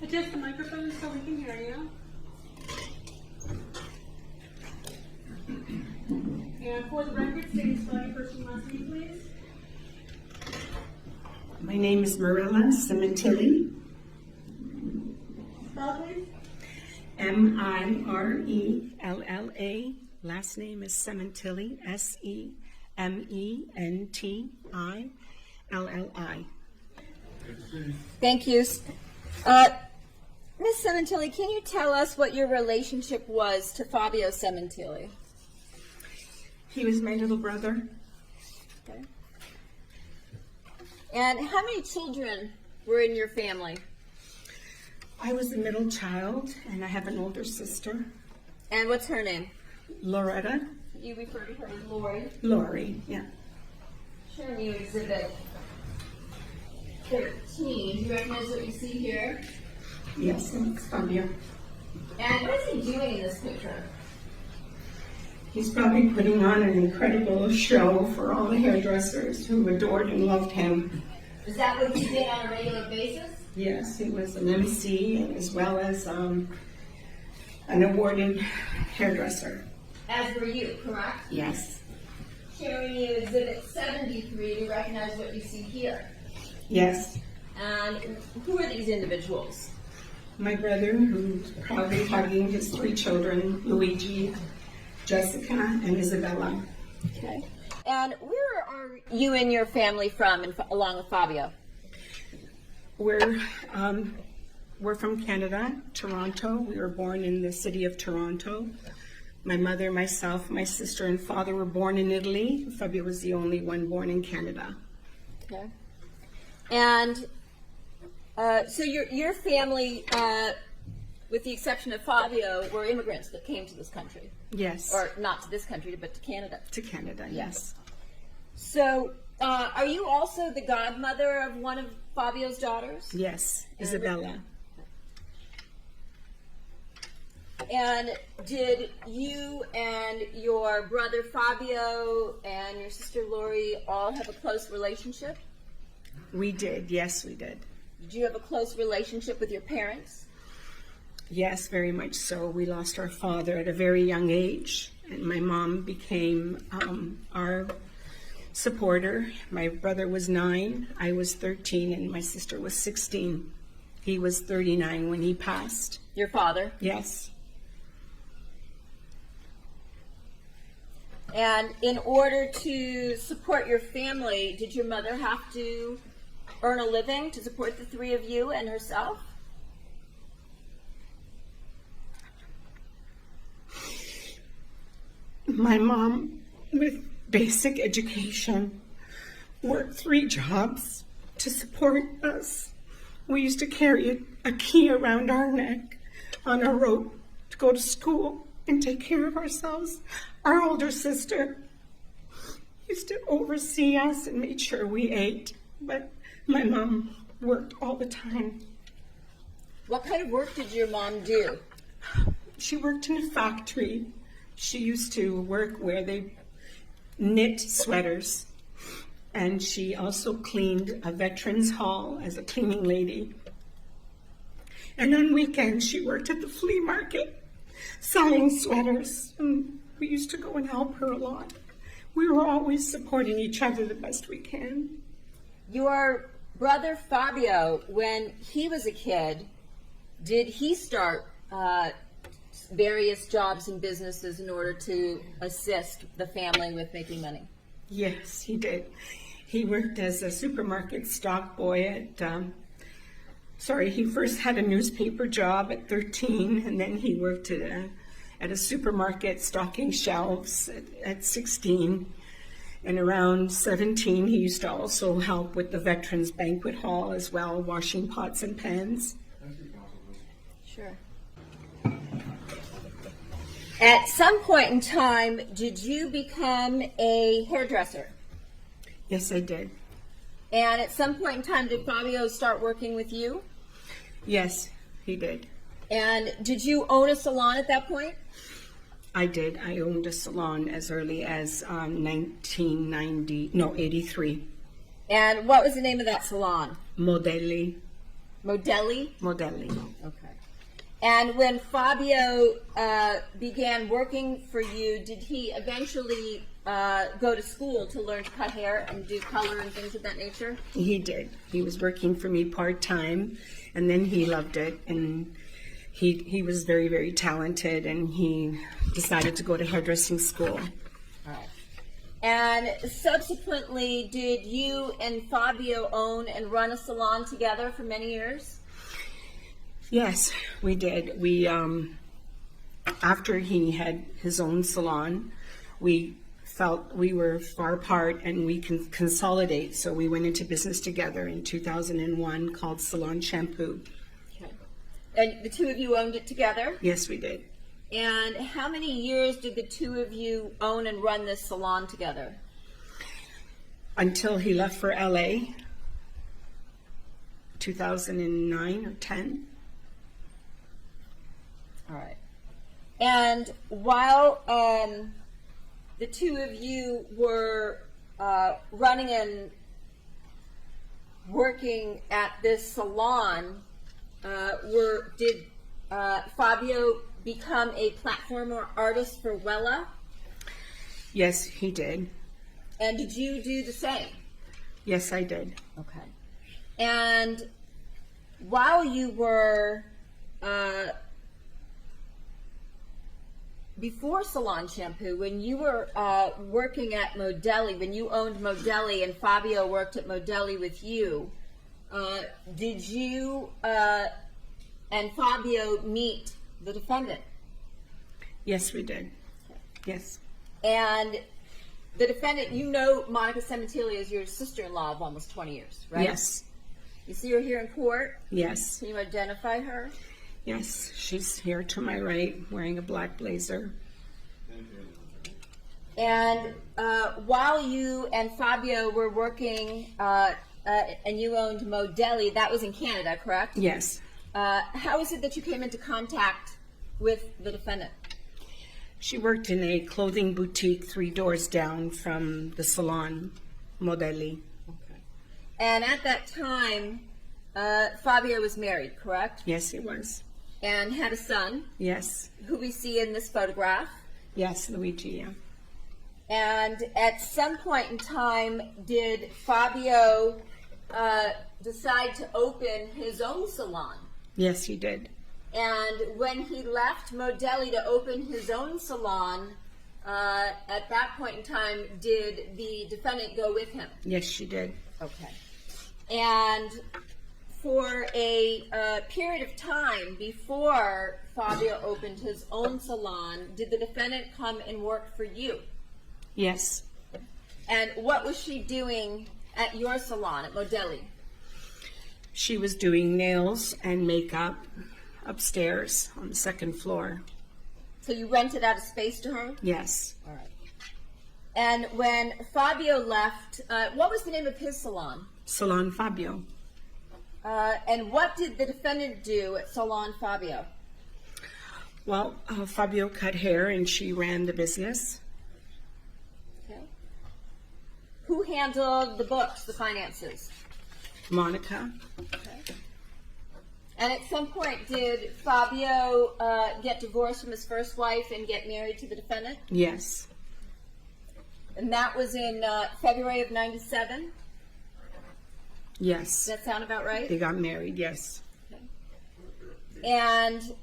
adjust the microphone so we can hear you. And for the record, state and spell your first and last name, please. My name is Mirella Sementilli. Spell, please. Mirella. Last name is Sementilli. Sementilli. Thank you. Miss Sementilli, can you tell us what your relationship was to Fabio Sementilli? He was my little brother. Okay. And how many children were in your family? I was the middle child, and I have an older sister. And what's her name? Loretta. You refer to her as Lori. Lori, yeah. Showing you exhibit 13. Do you recognize what you see here? Yes, it's Fabio. And what is he doing in this picture? He's probably putting on an incredible show for all the hairdressers who adored and loved him. Is that what he did on a regular basis? Yes, he was an MC as well as an awarded hairdresser. As were you, correct? Yes. Showing you exhibit 73. Do you recognize what you see here? Yes. And who are these individuals? My brother, who's proudly hugging his 3 children, Luigi, Jessica, and Isabella. Okay. And where are you and your family from, along with Fabio? We're from Canada, Toronto. We were born in the city of Toronto. My mother, myself, my sister, and father were born in Italy. Fabio was the only one born in Canada. Okay. And so your family, with the exception of Fabio, were immigrants that came to this country. Yes. Or not to this country, but to Canada. To Canada, yes. So are you also the godmother of one of Fabio's daughters? Yes, Isabella. And did you and your brother Fabio and your sister Lori all have a close relationship? We did, yes, we did. Did you have a close relationship with your parents? Yes, very much so. We lost our father at a very young age, and my mom became our supporter. My brother was 9, I was 13, and my sister was 16. He was 39 when he passed. Your father? Yes. And in order to support your family, did your mother have to earn a living to support the 3 of you and herself? My mom, with basic education, worked 3 jobs to support us. We used to carry a key around our neck on a rope to go to school and take care of ourselves. Our older sister used to oversee us and made sure we ate, but my mom worked all the time. What kind of work did your mom do? She worked in a factory. She used to work where they knit sweaters, and she also cleaned a veterans hall as a cleaning lady. And on weekends, she worked at the flea market selling sweaters, and we used to go and help her a lot. We were always supporting each other the best we can. Your brother Fabio, when he was a kid, did he start various jobs and businesses in order to assist the family with making money? Yes, he did. He worked as a supermarket stock boy at, he first had a newspaper job at 13, and then he worked at a supermarket stocking shelves at 16. And around 17, he used to also help with the Veterans Banquet Hall as well, washing pots and pans. Sure. At some point in time, did you become a hairdresser? Yes, I did. And at some point in time, did Fabio start working with you? Yes, he did. And did you own a salon at that point? I did. I owned a salon as early as 83. And what was the name of that salon? Modelli. Modelli? Modelli. Okay. And when Fabio began working for you, did he eventually go to school to learn to cut hair and do color and things of that nature? He did. He was working for me part-time, and then he loved it, and he was very, very talented, and he decided to go to hairdressing school. All right. And subsequently, did you and Fabio own and run a salon together for many years? Yes, we did. We, after he had his own salon, we felt we were far apart and we can consolidate. So we went into business together in 2001 called Salon Shampoo. Okay. And the two of you owned it together? Yes, we did. And how many years did the two of you own and run this salon together? Until he left for LA, 2009 or 10. All right. And while the two of you were running and working at this salon, did Fabio become a platform or artist for Wella? Yes, he did. And did you do the same? Yes, I did. Okay. And while you were before Salon Shampoo, when you were working at Modelli, when you owned Modelli and Fabio worked at Modelli with you, did you and Fabio meet the defendant? Yes, we did. Yes. And the defendant, you know Monica Sementilli is your sister-in-law of almost 20 years, right? Yes. You see her here in court? Yes. Can you identify her? Yes, she's here to my right, wearing a black blazer. And while you and Fabio were working and you owned Modelli, that was in Canada, correct? Yes. How is it that you came into contact with the defendant? She worked in a clothing boutique 3 doors down from the salon, Modelli. Okay. And at that time, Fabio was married, correct? Yes, he was. And had a son, Yes. who we see in this photograph. Yes, Luigi, yeah. And at some point in time, did Fabio decide to open his own salon? Yes, he did. And when he left Modelli to open his own salon, at that point in time, did the defendant go with him? Yes, she did. Okay. And for a period of time before Fabio opened his own salon, did the defendant come and work for you? Yes. And what was she doing at your salon, at Modelli? She was doing nails and makeup upstairs on the 2nd floor. So you rented out a space to her? Yes. All right. And when Fabio left, what was the name of his salon? Salon Fabio. And what did the defendant do at Salon Fabio? Well, Fabio cut hair and she ran the business. Okay. Who handled the books, the finances? Monica. Okay. And at some point, did Fabio get divorced from his first wife and get married to the defendant? Yes. And that was in February of '97? Yes. Does that sound about right? They got married, yes. Okay. And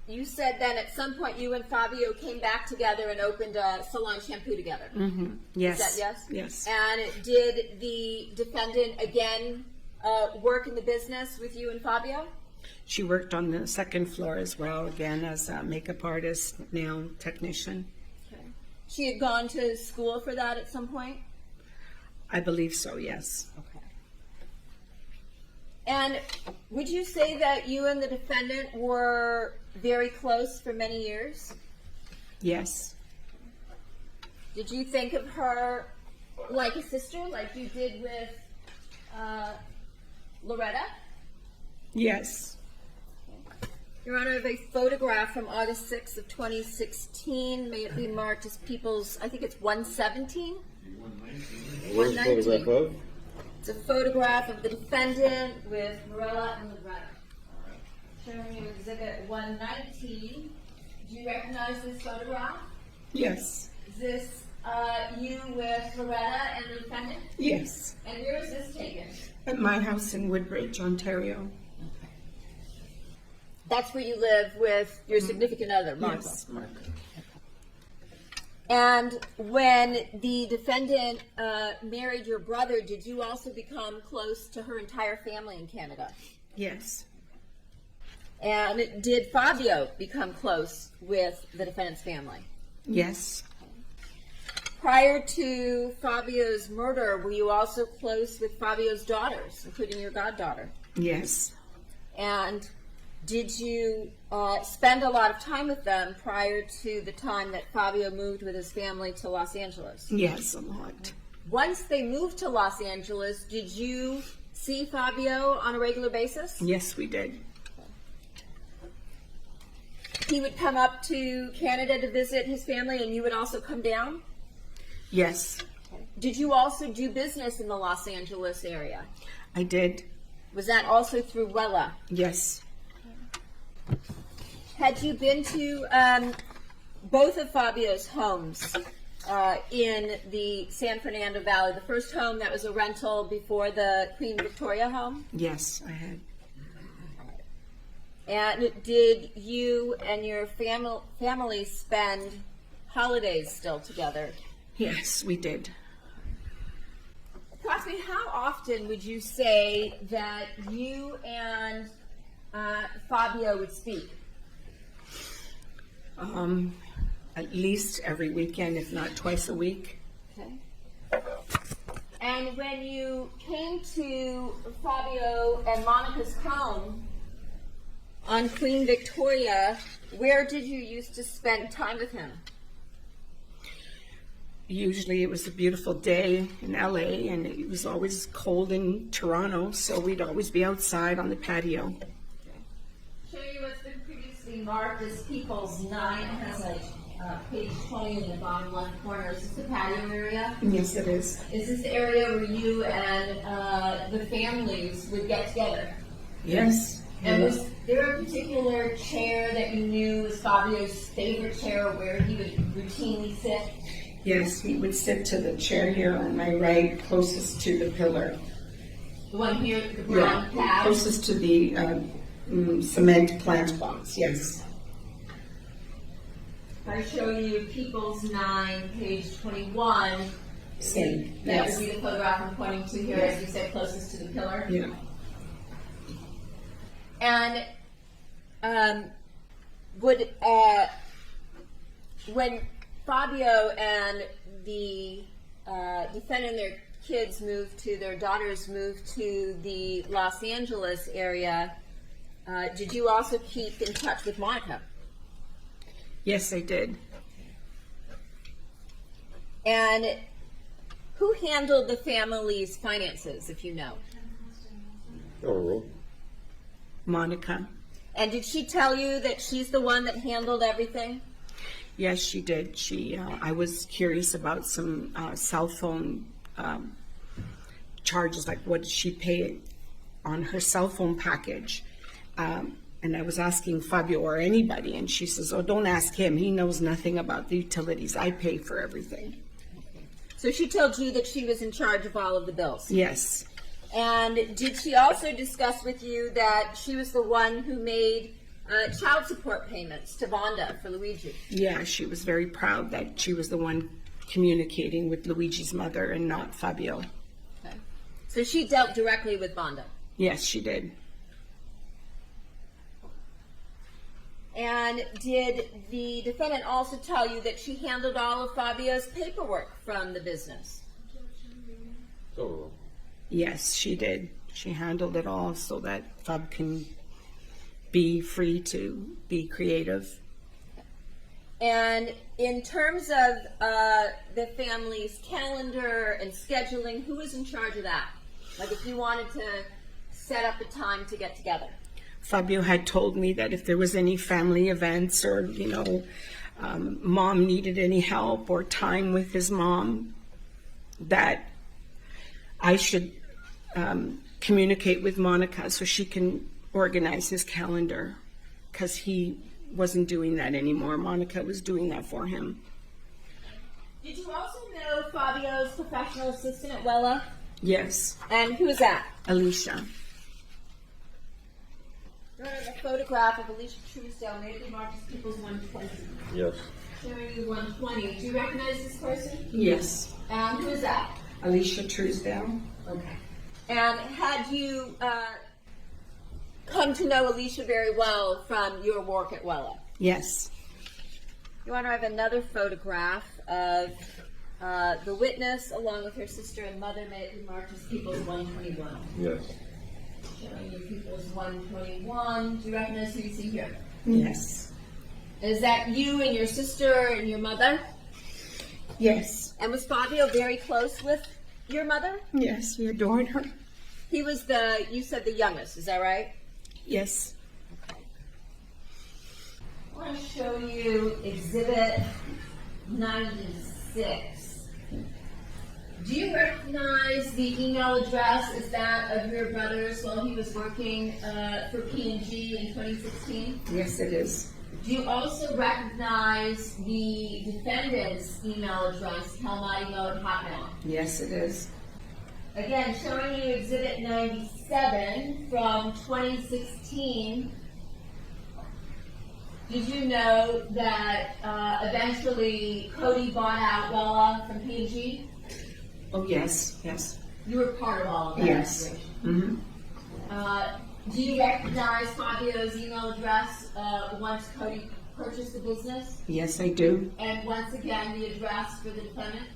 you said then at some point you and Fabio came back together and opened a Salon Shampoo together. Mm-hmm. Yes. Is that yes? Yes. And did the defendant again work in the business with you and Fabio? She worked on the 2nd floor as well, again, as a makeup artist, nail technician. Okay. She had gone to school for that at some point? I believe so, yes. Okay. And would you say that you and the defendant were very close for many years? Yes. Did you think of her like a sister, like you did with Loretta? Yes. Your Honor, I have a photograph from August 6th of 2016. May it be marked as people's, I think it's 117? Where's the photograph of? It's a photograph of the defendant with Mirella and Loretta. Showing you Exhibit 119. Do you recognize this photograph? Yes. Is this you with Loretta and the defendant? Yes. And where was this taken? At my house in Woodbridge, Ontario. That's where you live with your significant other, Martha. Yes, Mark. And when the defendant married your brother, did you also become close to her entire family in Canada? Yes. And did Fabio become close with the defendant's family? Yes. Prior to Fabio's murder, were you also close with Fabio's daughters, including your goddaughter? Yes. And did you spend a lot of time with them prior to the time that Fabio moved with his family to Los Angeles? Yes, a lot. Once they moved to Los Angeles, did you see Fabio on a regular basis? Yes, we did. He would come up to Canada to visit his family, and you would also come down? Yes, Did you also do business in the Los Angeles area? I did. Was that also through Wella? Yes. Had you been to both of Fabio's homes in the San Fernando Valley? The first home that was a rental before the Queen Victoria home? Yes, I had. And did you and your family spend holidays still together? Yes, we did. Approximately how often would you say that you and Fabio would speak? At least every weekend, if not twice a week. Okay. And when you came to Fabio and Monica's home on Queen Victoria, where did you used to spend time with him? Usually it was a beautiful day in LA, and it was always cold in Toronto, so we'd always be outside on the patio. Show you what's been previously marked as People's 9. It has a page 20 in the bottom left corner. Is this the patio area? Yes, it is. Is this the area where you and the families would get together? Yes. And was there a particular chair that you knew was Fabio's favorite chair, where he would routinely sit? Yes, he would sit to the chair here on my right, closest to the pillar. The one here, the brown pad? Closest to the cement plant box, yes. I show you People's 9, page 21. Same, That yes. would be the photograph I'm pointing to here, as you said, closest to the pillar. Yeah. And would when Fabio and the defendant and their kids moved to, their daughters moved to the Los Angeles area, did you also keep in touch with Monica? Yes, I did. And who handled the family's finances, if you know? Oh, Monica. And did she tell you that she's the one that handled everything? Yes, she did. I was curious about some cell phone charges, like what did she pay on her cell phone package? And I was asking Fabio or anybody, and she says, "Oh, don't ask him. He knows nothing about the utilities. I pay for everything." So she told you that she was in charge of all of the bills? Yes. And did she also discuss with you that she was the one who made child support payments to Vonda for Luigi? Yeah, she was very proud that she was the one communicating with Luigi's mother and not Fabio. Okay. So she dealt directly with Vonda? Yes, she did. And did the defendant also tell you that she handled all of Fabio's paperwork from the business? oh, Yes, she did. She handled it all so that Fab can be free to be creative. And in terms of the family's calendar and scheduling, who was in charge of that? Like if you wanted to set up a time to get together? Fabio had told me that if there was any family events or, mom needed any help or time with his mom, that I should communicate with Monica so she can organize his calendar, because he wasn't doing that anymore. Monica was doing that for him. Did you also know Fabio's professional assistant at Wella? Yes, And who is that? Alicia. There's a photograph of Alicia Truesdale, maybe Marcus Peoples 120. Yes. Showing you 120. Do you recognize this person? Yes, And who is that? Alicia Truesdale. Okay. And had you come to know Alicia very well from your work at Wella? Yes. You want to have another photograph of the witness along with her sister and mother, maybe Marcus Peoples 121. Yes. Showing you Peoples 121. Do you recognize who you see here? Yes. Is that you and your sister and your mother? Yes. And was Fabio very close with your mother? Yes, he adored her. He was you said the youngest, is that right? Yes. I want to show you Exhibit 96. Do you recognize the email address as that of your brother's while he was working for P&G in 2016? Yes, it is. Do you also recognize the defendant's email address, Hotmail? Yes, it is. Again, showing you Exhibit 97 from 2016. Did you know that eventually Cody bought out Wella from P&G? Oh, yes, yes. You were part of all of that. Yes. Situation. Do you recognize Fabio's email address once Cody purchased the business? Yes, I do. And once again, the address for the defendant?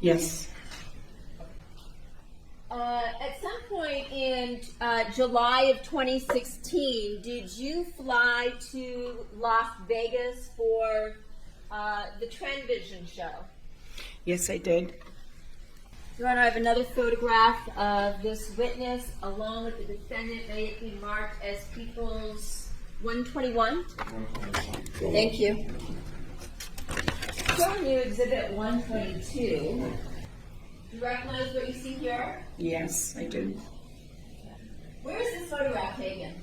Yes. At some point in July of 2016, did you fly to Las Vegas for the Trendvision show? Yes, I did. You want to have another photograph of this witness along with the defendant, may it be marked as Peoples 121? Thank you. Showing you Exhibit 122. Do you recognize what you see here? Yes, I do. Where is this photograph taken?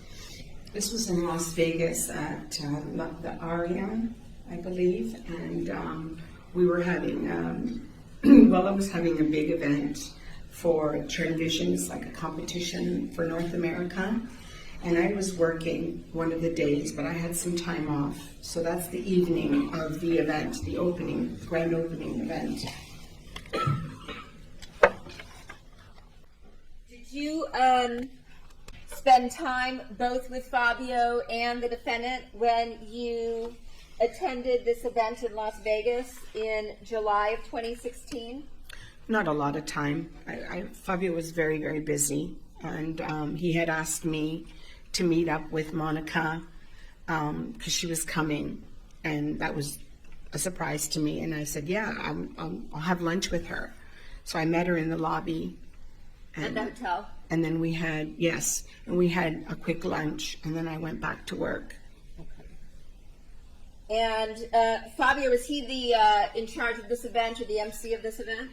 This was in Las Vegas at the Aria, I believe, and we were having, I was having a big event for Trendvision. It's like a competition for North America, and I was working one of the days, but I had some time off, so that's the evening of the event, the grand opening event. Did you spend time both with Fabio and the defendant when you attended this event in Las Vegas in July of 2016? Not a lot of time. Fabio was very, very busy, and he had asked me to meet up with Monica because she was coming, and that was a surprise to me. And I said, yeah, I'll have lunch with her. So I met her in the lobby. At the hotel? And then we had a quick lunch, and then I went back to work. And Fabio, was he in charge of this event or the MC of this event?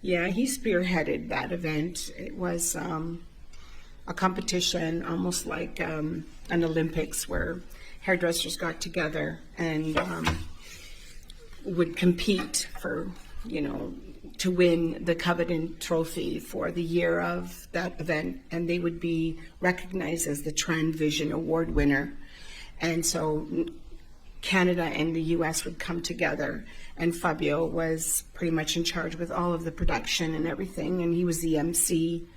Yeah, he spearheaded that event. It was a competition, almost like an Olympics, where hairdressers got together and would compete for, to win the coveted trophy for the year of that event, and they would be recognized as the Trendvision Award winner. And so Canada and the US would come together, and Fabio was pretty much in charge with all of the production and everything, and he was the MC,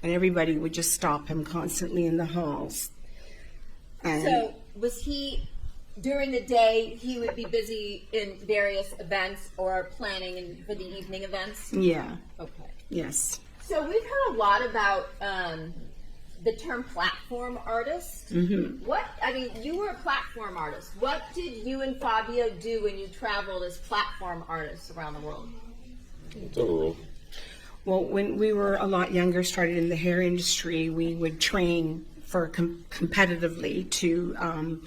and everybody would just stop him constantly in the halls. And so was he, during the day, he would be busy in various events or planning for the evening events? yeah, Okay. yes. So we've heard a lot about the term platform artist. Mm-hmm. You were a platform artist. What did you and Fabio do when you traveled as platform artists around the world? It's overall. Well, when we were a lot younger, started in the hair industry, we would train for competitively to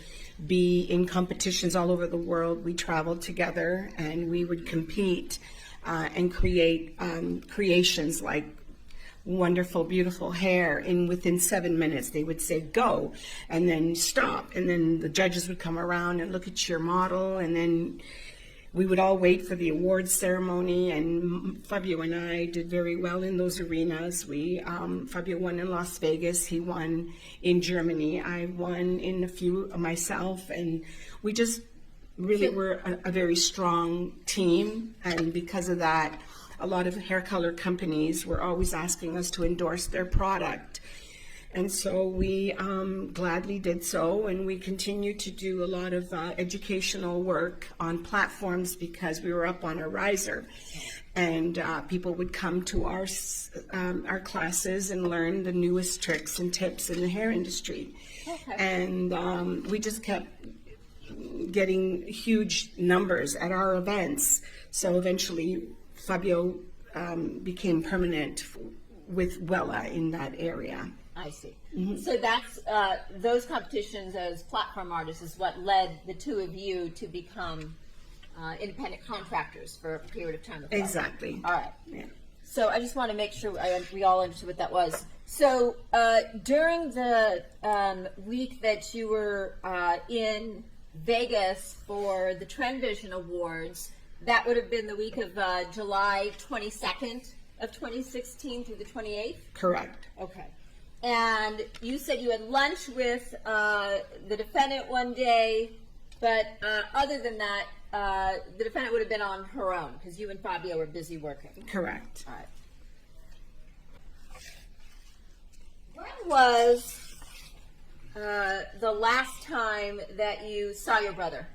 be in competitions all over the world. We traveled together and we would compete and create creations like wonderful, beautiful hair. And within 7 minutes, they would say, go, and then stop. And then the judges would come around and look at your model. And then we would all wait for the awards ceremony. And Fabio and I did very well in those arenas. Fabio won in Las Vegas. He won in Germany. I won in a few myself. And we just really were a very strong team. And because of that, a lot of hair color companies were always asking us to endorse their product. And so we gladly did so, and we continued to do a lot of educational work on platforms because we were up on a riser. And people would come to our classes and learn the newest tricks and tips in the hair industry. Okay. And we just kept getting huge numbers at our events. So eventually Fabio became permanent with Wella in that area. I see. So that's those competitions as platform artists is what led the two of you to become independent contractors for a period of time. Exactly. All right. Yeah. So I just want to make sure we all understood what that was. So during the week that you were in Vegas for the Trendvision Awards, that would have been the week of July 22nd of 2016 through the 28th? Correct. Okay. And you said you had lunch with the defendant one day, but other than that, the defendant would have been on her own because you and Fabio were busy working. Correct. All right. When was the last time that you saw your brother?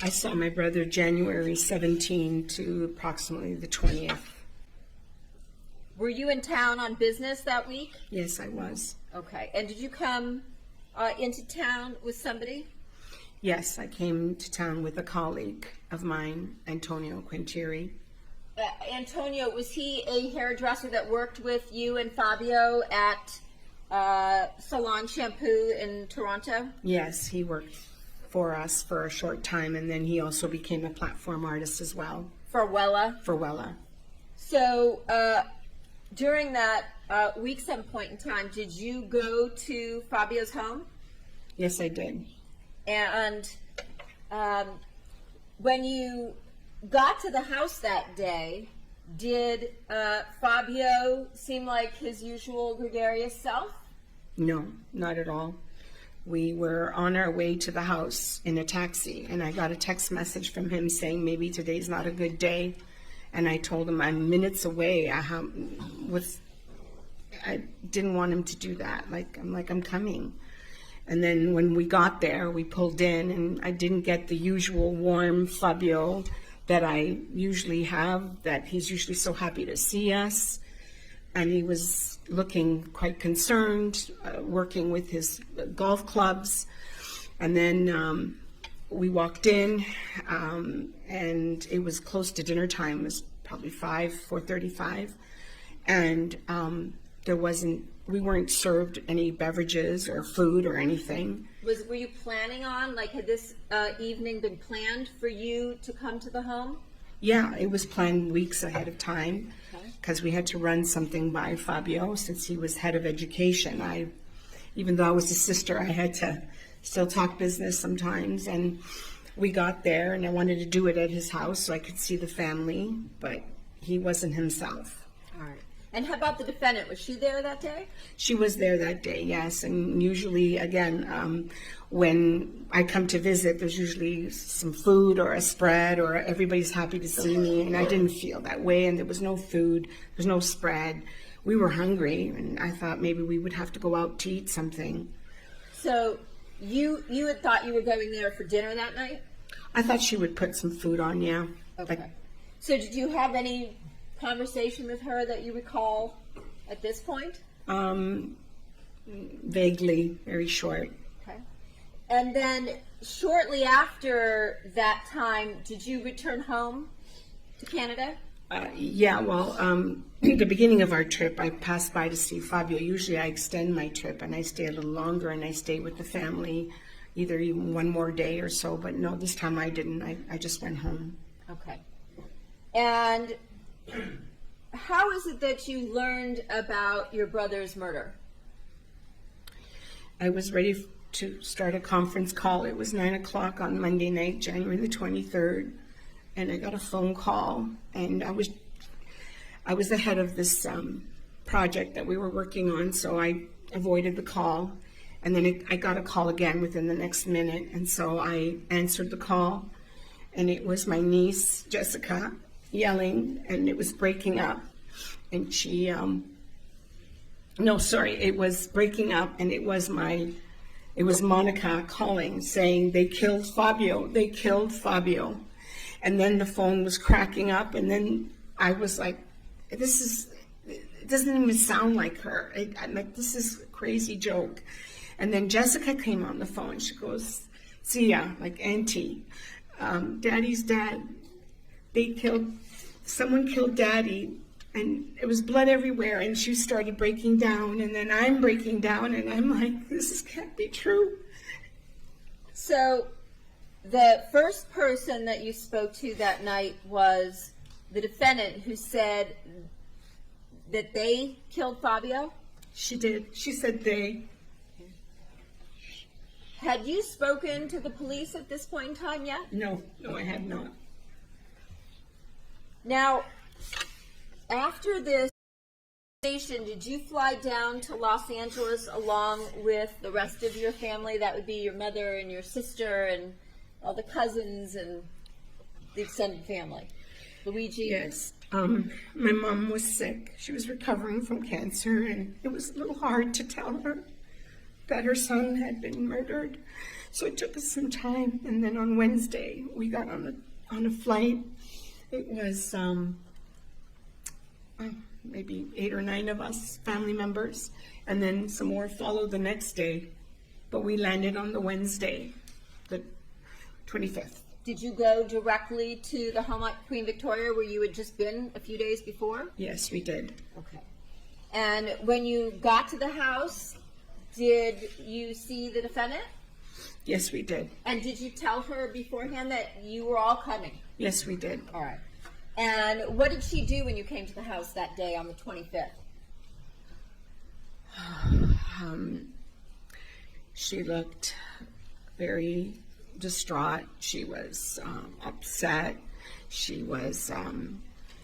I saw my brother January 17 to approximately the 20th. Were you in town on business that week? Yes, I was. Okay. And did you come into town with somebody? Yes, I came to town with a colleague of mine, Antonio Quintieri. Antonio, was he a hairdresser that worked with you and Fabio at Salon Shampoo in Toronto? Yes, he worked for us for a short time, and then he also became a platform artist as well. For Wella? For Wella. So during that week, some point in time, did you go to Fabio's home? Yes, I did. And when you got to the house that day, did Fabio seem like his usual gregarious self? No, not at all. We were on our way to the house in a taxi, and I got a text message from him saying maybe today's not a good day. And I told him I'm minutes away. I didn't want him to do that. I'm coming. And then when we got there, we pulled in, and I didn't get the usual warm Fabio that I usually have, that he's usually so happy to see us. And he was looking quite concerned, working with his golf clubs. And then we walked in, and it was close to dinner time. It was probably 4:35. And we weren't served any beverages or food or anything. Were you planning on, had this evening been planned for you to come to the home? Yeah, it was planned weeks ahead of time because we had to run something by Fabio since he was head of education. Even though I was his sister, I had to still talk business sometimes. And we got there, and I wanted to do it at his house so I could see the family, but he wasn't himself. All right. And how about the defendant? Was she there that day? She was there that day, yes. And usually, again, when I come to visit, there's usually some food or a spread, or everybody's happy to see me. And I didn't feel that way. And there was no food, there's no spread. We were hungry, and I thought maybe we would have to go out to eat something. So you had thought you were going there for dinner that night? I thought she would put some food on, yeah. Okay. So did you have any conversation with her that you recall at this point? Vaguely, very short. Okay. And then shortly after that time, did you return home to Canada? Yeah, well, at the beginning of our trip, I passed by to see Fabio. Usually I extend my trip and I stay a little longer, and I stay with the family either even one more day or so. But no, this time I didn't. I just went home. Okay. And how is it that you learned about your brother's murder? I was ready to start a conference call. It was 9 o'clock on Monday night, January the 23rd, and I got a phone call, and I was the head of this project that we were working on, so I avoided the call. And then I got a call again within the next minute, and so I answered the call, and it was my niece, Jessica, yelling, and it was breaking up. And she, it was breaking up, and it was Monica calling, saying, they killed Fabio, they killed Fabio. And then the phone was cracking up, and then I was like, it doesn't even sound like her. I'm like, this is a crazy joke. And then Jessica came on the phone. She goes, Sia, like Auntie, Daddy's dad. Someone killed Daddy, and it was blood everywhere. And she started breaking down, and then I'm breaking down, and I'm like, this can't be true. So the first person that you spoke to that night was the defendant, who said that they killed Fabio? She did. She said they. Had you spoken to the police at this point in time yet? No, I had not. Now, after this station, did you fly down to Los Angeles along with the rest of your family? That would be your mother and your sister and all the cousins and the extended family. Luigi? Yes. My mom was sick. She was recovering from cancer, and it was a little hard to tell her that her son had been murdered. So it took us some time. And then on Wednesday, we got on a flight. It was maybe 8 or 9 of us, family members, and then some more followed the next day. But we landed on the Wednesday, the 25th. Did you go directly to the home at Queen Victoria where you had just been a few days before? Yes, we did. Okay. And when you got to the house, did you see the defendant? Yes, we did. And did you tell her beforehand that you were all coming? Yes, we did. All right. And what did she do when you came to the house that day on the 25th? She looked very distraught. She was upset. She was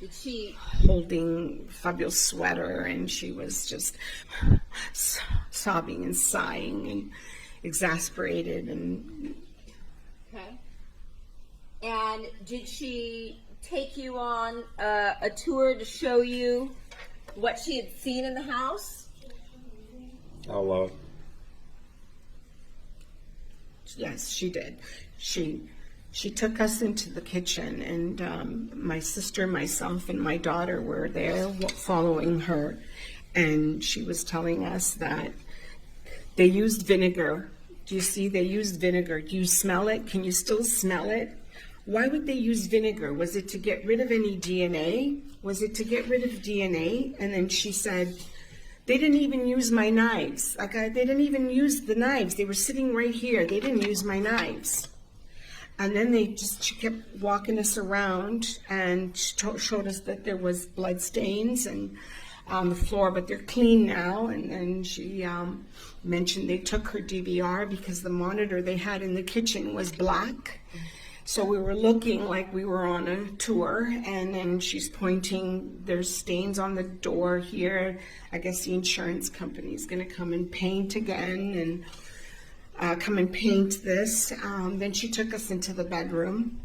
Did she holding Fabio's sweater, and she was just sobbing and sighing and exasperated. And okay? And did she take you on a tour to show you what she had seen in the house? Out loud. yes, she did. She took us into the kitchen, and my sister, myself, and my daughter were there following her, and she was telling us that they used vinegar. Do you see? They used vinegar. Do you smell it? Can you still smell it? Why would they use vinegar? Was it to get rid of any DNA? Was it to get rid of DNA? And then she said, they didn't even use my knives. They didn't even use the knives. They were sitting right here. They didn't use my knives. And then she kept walking us around and showed us that there was blood stains and on the floor, but they're clean now. And then she mentioned they took her DVR because the monitor they had in the kitchen was black. So we were looking like we were on a tour, and then she's pointing, there's stains on the door here. I guess the insurance company is going to come and paint again and come and paint this. Then she took us into the bedroom.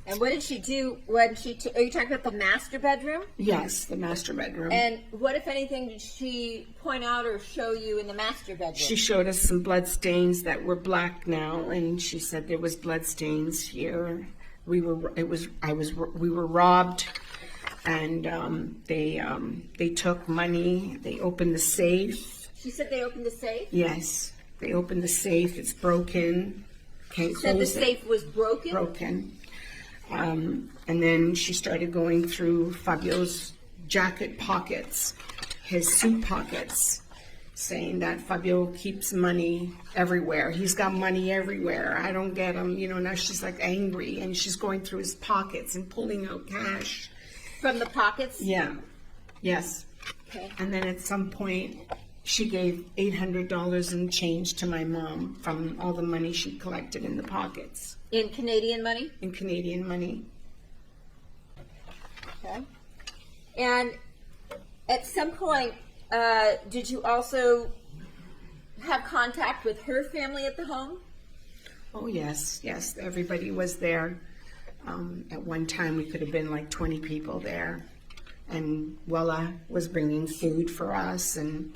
And what did she do when are you talking about the master bedroom? Yes, the master bedroom. And what, if anything, did she point out or show you in the master bedroom? She showed us some blood stains that were black now, and she said there was blood stains here. We were robbed, and they took money. They opened the safe. She said they opened the safe? Yes, they opened the safe. It's broken. Can't close it. Said the safe was broken? Broken. And then she started going through Fabio's jacket pockets, his suit pockets, saying that Fabio keeps money everywhere. He's got money everywhere. I don't get him. Now she's like angry, and she's going through his pockets and pulling out cash. From the pockets? Yeah, yes. Okay. And then at some point, she gave $800 in change to my mom from all the money she collected in the pockets, In Canadian money? in Canadian money. Okay. And at some point, did you also have contact with her family at the home? Oh, yes, yes, everybody was there. At one time, we could have been like 20 people there. And Wella was bringing food for us, and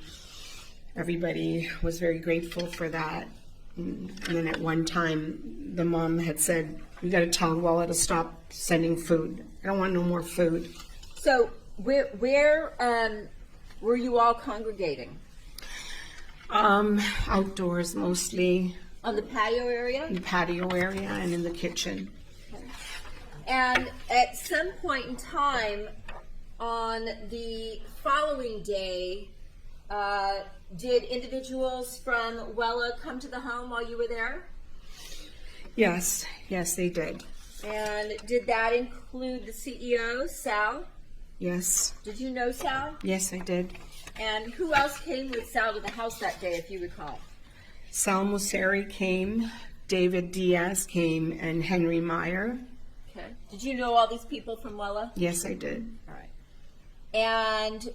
everybody was very grateful for that. And then at one time, the mom had said, "We got to tell Wella to stop sending food. I don't want no more food." So where were you all congregating? Outdoors mostly, On the patio area? in the patio area and in the kitchen. And at some point in time, on the following day, did individuals from Wella come to the home while you were there? Yes, yes, they did. And did that include the CEO, Sal? Yes, Did you know Sal? yes, I did. And who else came with Sal to the house that day, if you recall? Sal Mosseri came, David Diaz came, and Henry Meyer. Okay. Did you know all these people from Wella? Yes, I did. All right. And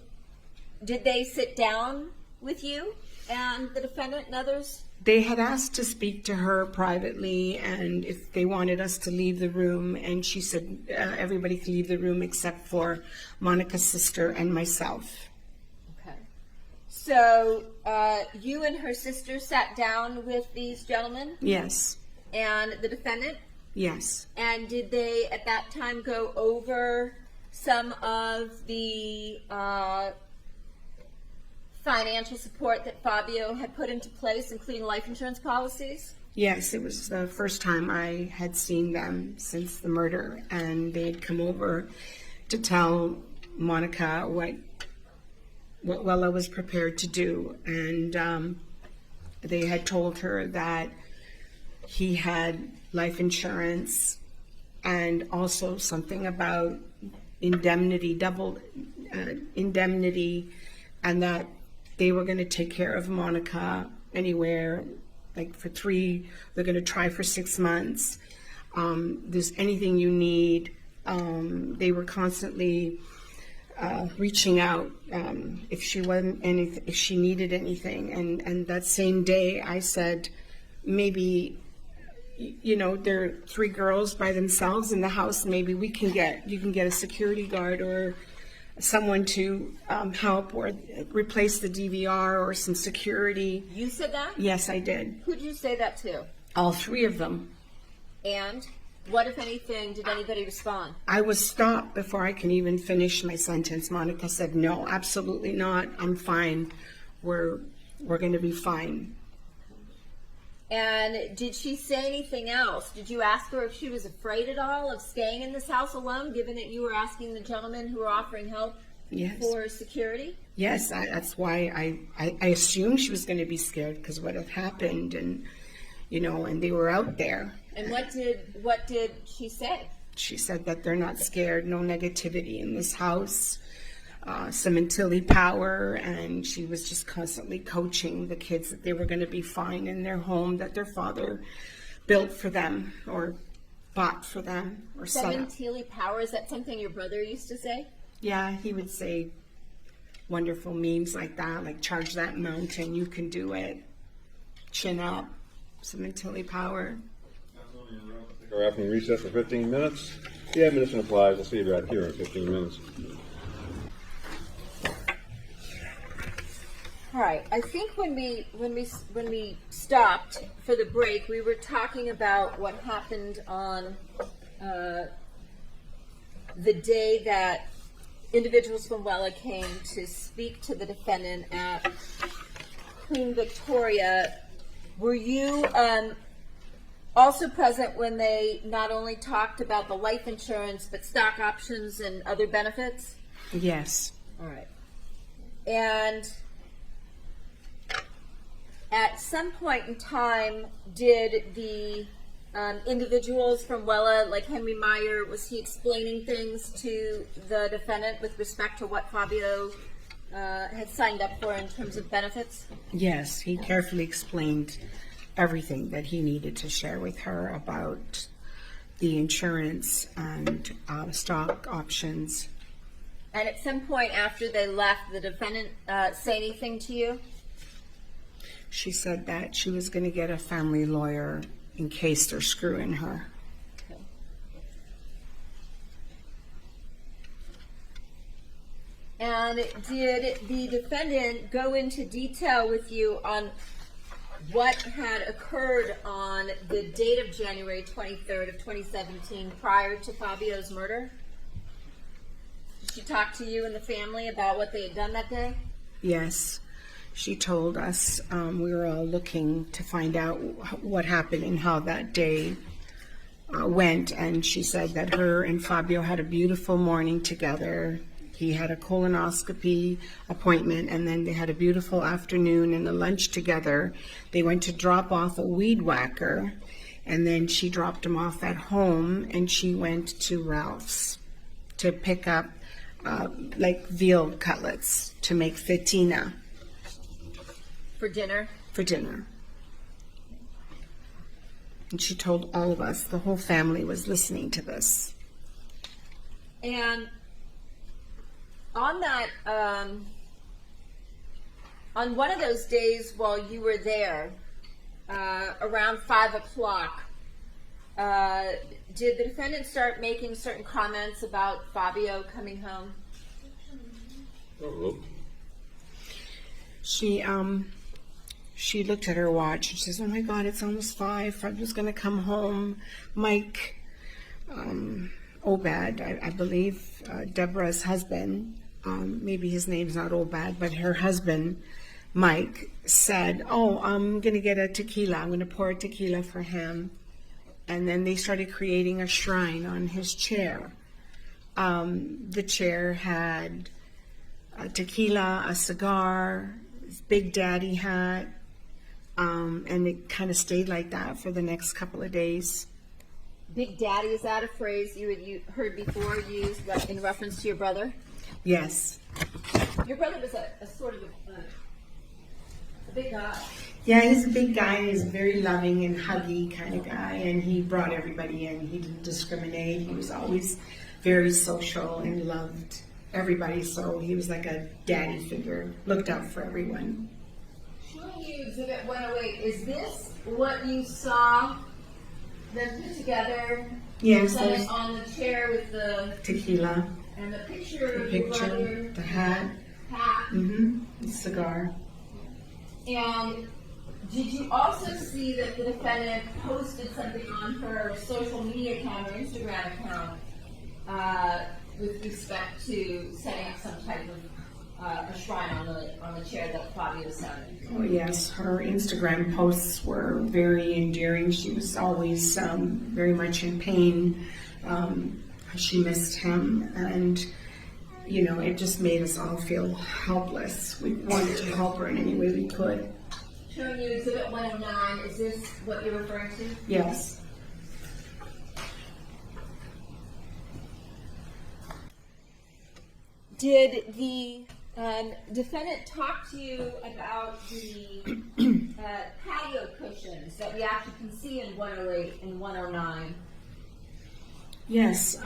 did they sit down with you and the defendant and others? They had asked to speak to her privately and if they wanted us to leave the room, and she said everybody could leave the room except for Monica's sister and myself. Okay. So you and her sister sat down with these gentlemen Yes, and the defendant? yes. And did they at that time go over some of the financial support that Fabio had put into place, including life insurance policies? Yes, it was the first time I had seen them since the murder, and they had come over to tell Monica what Wella was prepared to do, and they had told her that he had life insurance and also something about indemnity, double indemnity, and that they were going to take care of Monica anywhere, like they're going to try for 6 months. There's anything you need. They were constantly reaching out if she needed anything. And that same day I said, maybe, there are 3 girls by themselves in the house. Maybe you can get a security guard or someone to help or replace the DVR or some security. You said that? Yes, I did. Who did you say that to? All 3 of them. And what, if anything, did anybody respond? I was stopped before I can even finish my sentence. Monica said, "No, absolutely not. I'm fine. We're going to be fine." And did she say anything else? Did you ask her if she was afraid at all of staying in this house alone, given that you were asking the gentlemen who were offering help Yes. for security? Yes, that's why I assumed she was going to be scared because what had happened, and and they were out there. And what did she say? She said that they're not scared, no negativity in this house, Sementilli power, and she was just constantly coaching the kids that they were going to be fine in their home that their father built for them or bought for them or set up. Sementilli power, is that something your brother used to say? Yeah, he would say wonderful memes like that, like charge that mountain, you can do it, chin up, Sementilli power. Our afternoon recess for 15 minutes. The admonition applies. I'll see you back here in 15 minutes. All right. I think when we stopped for the break, we were talking about what happened on the day that individuals from Wella came to speak to the defendant at Queen Victoria. Were you also present when they not only talked about the life insurance but stock options and other benefits? Yes. All right. And at some point in time, did the individuals from Wella, like Henry Meyer, was he explaining things to the defendant with respect to what Fabio had signed up for in terms of benefits? Yes, he carefully explained everything that he needed to share with her about the insurance and stock options. And at some point after they left, the defendant say anything to you? She said that she was going to get a family lawyer in case they're screwing her. Okay. And did the defendant go into detail with you on what had occurred on the date of January 23rd of 2017 prior to Fabio's murder? Did she talk to you and the family about what they had done that day? Yes, she told us. We were all looking to find out what happened and how that day went, and she said that her and Fabio had a beautiful morning together. He had a colonoscopy appointment, and then they had a beautiful afternoon and a lunch together. They went to drop off a weed whacker, and then she dropped him off at home, and she went to Ralph's to pick up like veal cutlets to make fettina For dinner? for dinner. And she told all of us, the whole family was listening to this. And on that, on one of those days while you were there, around 5 o'clock, did the defendant start making certain comments about Fabio coming home? Oh, She looked at her watch and she says, "Oh my God, it's almost 5. Fabio's going to come home." Mike, Obad, I believe, Deborah's husband, maybe his name's not Obad, but her husband, Mike, said, "Oh, I'm going to get a tequila. I'm going to pour a tequila for him." And then they started creating a shrine on his chair. The chair had a tequila, a cigar, his Big Daddy hat, and it kind of stayed like that for the next couple of days. Big Daddy, is that a phrase you heard before used in reference to your brother? Yes. Your brother was a sort of a big guy. Yeah, he's a big guy. He's a very loving and huggy kind of guy, and he brought everybody in. He didn't discriminate. He was always very social and loved everybody, so he was like a daddy figure, looked out for everyone. Showing you Exhibit 108, is this what you saw them put together? Yes, Set there's it on the chair with the tequila, and the picture the of your picture, brother, the hat, hat. the cigar. And did you also see that the defendant posted something on her social media account or Instagram account with respect to setting up some type of a shrine on the chair that Fabio sat in? Oh yes, her Instagram posts were very endearing. She was always very much in pain. She missed him, and you know, it just made us all feel helpless. We wanted to help her in any way we could. Showing you Exhibit 109, is this what you're referring to? Yes. Did the defendant talk to you about the patio cushions that we actually can see in 108 and 109? Yes,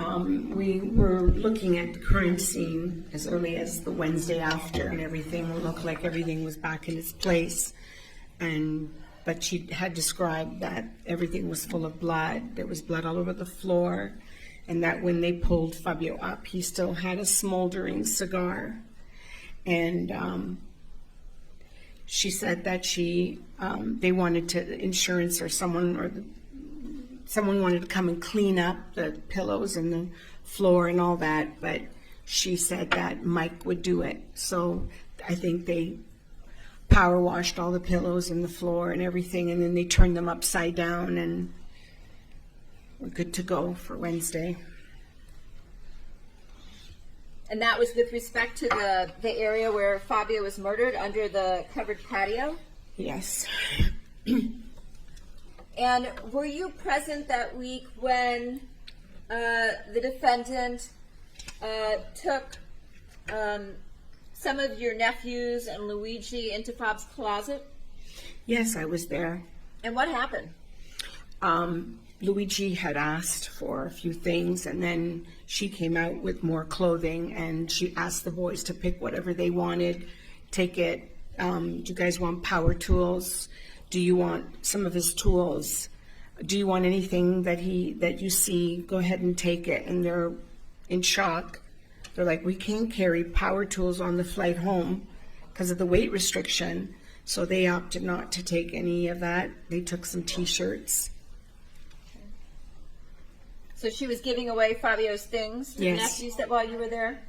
we were looking at the crime scene as early as the Wednesday after, and everything looked like everything was back in its place. But she had described that everything was full of blood. There was blood all over the floor, and that when they pulled Fabio up, he still had a smoldering cigar. And she said that they wanted to insurance or someone wanted to come and clean up the pillows and the floor and all that, but she said that Mike would do it. So I think they power washed all the pillows and the floor and everything, and then they turned them upside down, and we're good to go for Wednesday. And that was with respect to the area where Fabio was murdered under the covered patio? Yes. And were you present that week when the defendant took some of your nephews and Luigi into Fab's closet? Yes, I was there. And what happened? Luigi had asked for a few things, and then she came out with more clothing, and she asked the boys to pick whatever they wanted, take it. Do you guys want power tools? Do you want some of his tools? Do you want anything that you see? Go ahead and take it. And they're in shock. They're like, we can't carry power tools on the flight home because of the weight restriction. So they opted not to take any of that. They took some T-shirts. So she was giving away Fabio's things to your Yes. nephews that while you were there?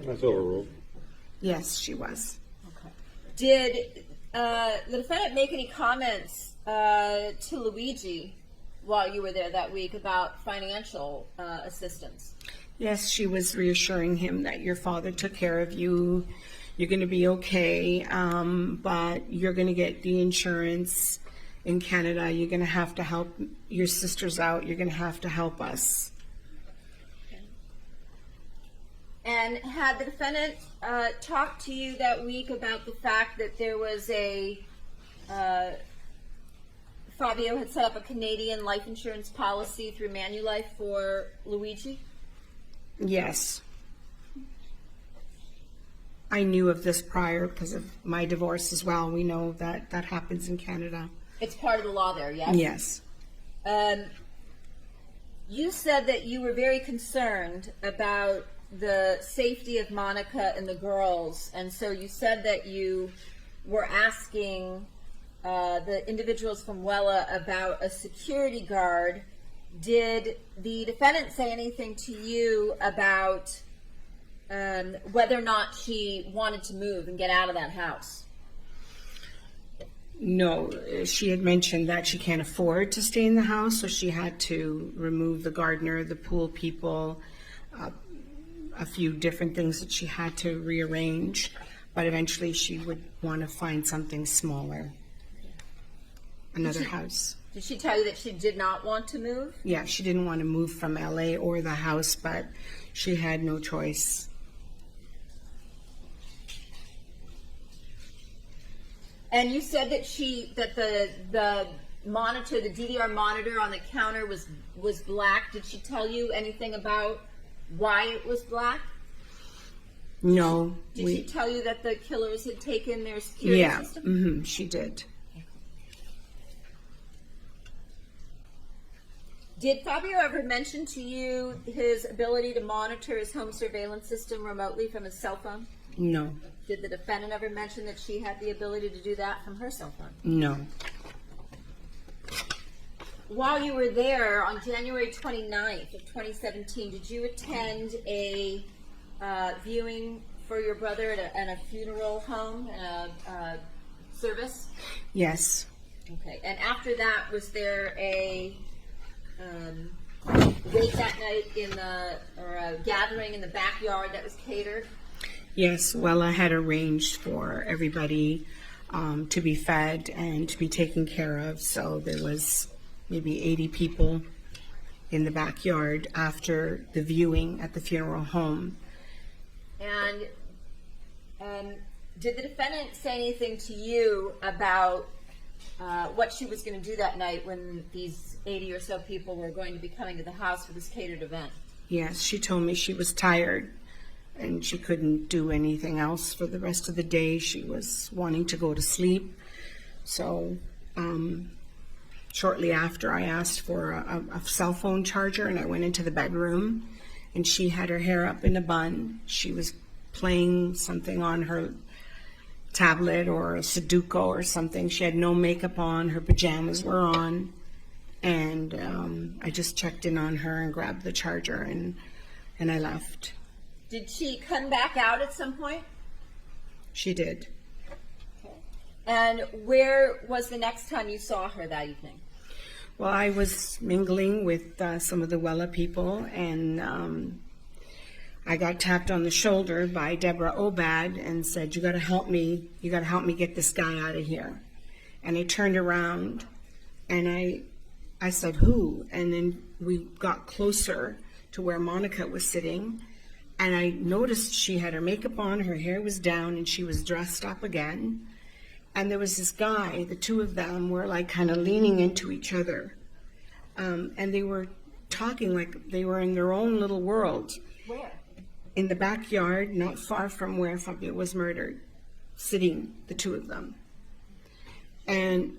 That's overruled. Yes, she was. Did the defendant make any comments to Luigi while you were there that week about financial assistance? Yes, she was reassuring him that your father took care of you. You're going to be okay, but you're going to get the insurance in Canada. You're going to have to help your sisters out. You're going to have to help us. And had the defendant talked to you that week about the fact that there was Fabio had set up a Canadian life insurance policy through Manulife for Luigi? Yes. I knew of this prior because of my divorce as well. We know that that happens in Canada. It's part of the law there, yes? Yes. You said that you were very concerned about the safety of Monica and the girls, and so you said that you were asking the individuals from Wella about a security guard. Did the defendant say anything to you about whether or not she wanted to move and get out of that house? No, she had mentioned that she can't afford to stay in the house, so she had to remove the gardener, the pool people, a few different things that she had to rearrange, but eventually she would want to find something smaller, another house. Did she tell you that she did not want to move? Yeah, she didn't want to move from LA or the house, but she had no choice. And you said that the monitor, the DVR monitor on the counter was black. Did she tell you anything about why it was black? No. Did she tell you that the killers had taken their security system? She did. Did Fabio ever mention to you his ability to monitor his home surveillance system remotely from his cell phone? No. Did the defendant ever mention that she had the ability to do that from her cell phone? No. While you were there on January 29th of 2017, did you attend a viewing for your brother at a funeral home, a service? Yes. Okay. And after that, was there a date that night or a gathering in the backyard that was catered? Yes, Wella had arranged for everybody to be fed and to be taken care of. So there was maybe 80 people in the backyard after the viewing at the funeral home. And did the defendant say anything to you about what she was going to do that night when these 80 or so people were going to be coming to the house for this catered event? Yes, she told me she was tired and she couldn't do anything else for the rest of the day. She was wanting to go to sleep. So shortly after, I asked for a cell phone charger, and I went into the bedroom, and she had her hair up in a bun. She was playing something on her tablet or a Sudoku or something. She had no makeup on. Her pajamas were on. And I just checked in on her and grabbed the charger, and I left. Did she come back out at some point? She did. Okay. And where was the next time you saw her that evening? Well, I was mingling with some of the Wella people, and I got tapped on the shoulder by Deborah Obad and said, "You got to help me. You got to help me get this guy out of here." And I turned around, and I I said, who? And then we got closer to where Monica was sitting, and I noticed she had her makeup on, her hair was down, and she was dressed up again. And there was this guy, the two of them were like kind of leaning into each other. And they were talking like they were in their own little world. Where? In the backyard, not far from where Fabio was murdered, sitting, the two of them. And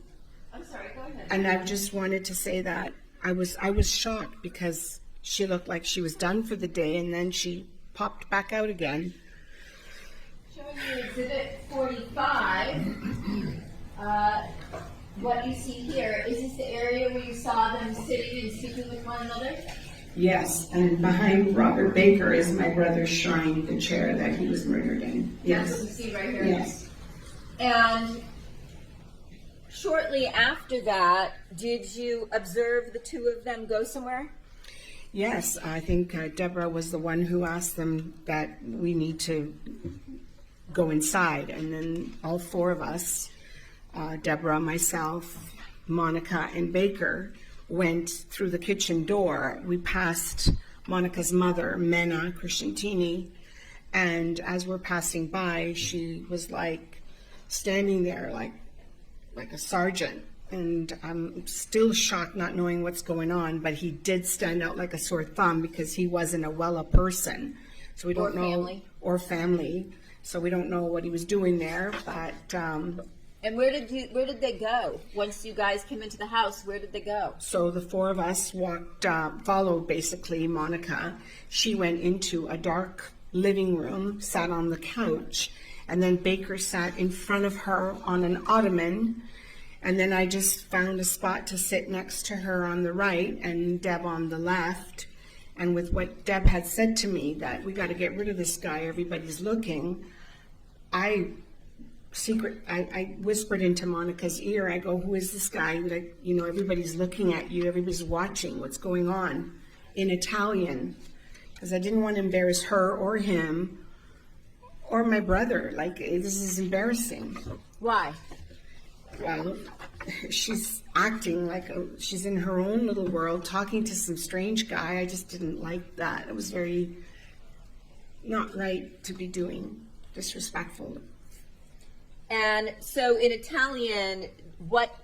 I'm sorry, go ahead. And I just wanted to say that I was shocked because she looked like she was done for the day, and then she popped back out again. Showing you Exhibit 45. What you see here, is this the area where you saw them sitting and speaking with one another? Yes, and behind Robert Baker is my brother's shrine, the chair that he was murdered in. That's what Yes. you see right here. Yes. And shortly after that, did you observe the two of them go somewhere? Yes, I think Deborah was the one who asked them that we need to go inside. And then all four of us, Deborah, myself, Monica, and Baker, went through the kitchen door. We passed Monica's mother, Mena Crescentini, and as we're passing by, she was like standing there like a sergeant. And I'm still shocked not knowing what's going on, but he did stand out like a sore thumb because he wasn't a Wella person. So we don't know. Family. Or family. So we don't know what he was doing there, but And where did they go? Once you guys came into the house, where did they go? so the four of us walked, followed basically Monica. She went into a dark living room, sat on the couch, and then Baker sat in front of her on an ottoman. And then I just found a spot to sit next to her on the right and Deb on the left. And with what Deb had said to me, that we got to get rid of this guy, everybody's looking, I whispered into Monica's ear, I go, who is this guy? Like, you know, everybody's looking at you, everybody's watching what's going on, in Italian, because I didn't want to embarrass her or him or my brother. Like, this is embarrassing. Why? Well, she's acting like she's in her own little world, talking to some strange guy. I just didn't like that. It was very not right to be doing, disrespectful. And so in Italian, what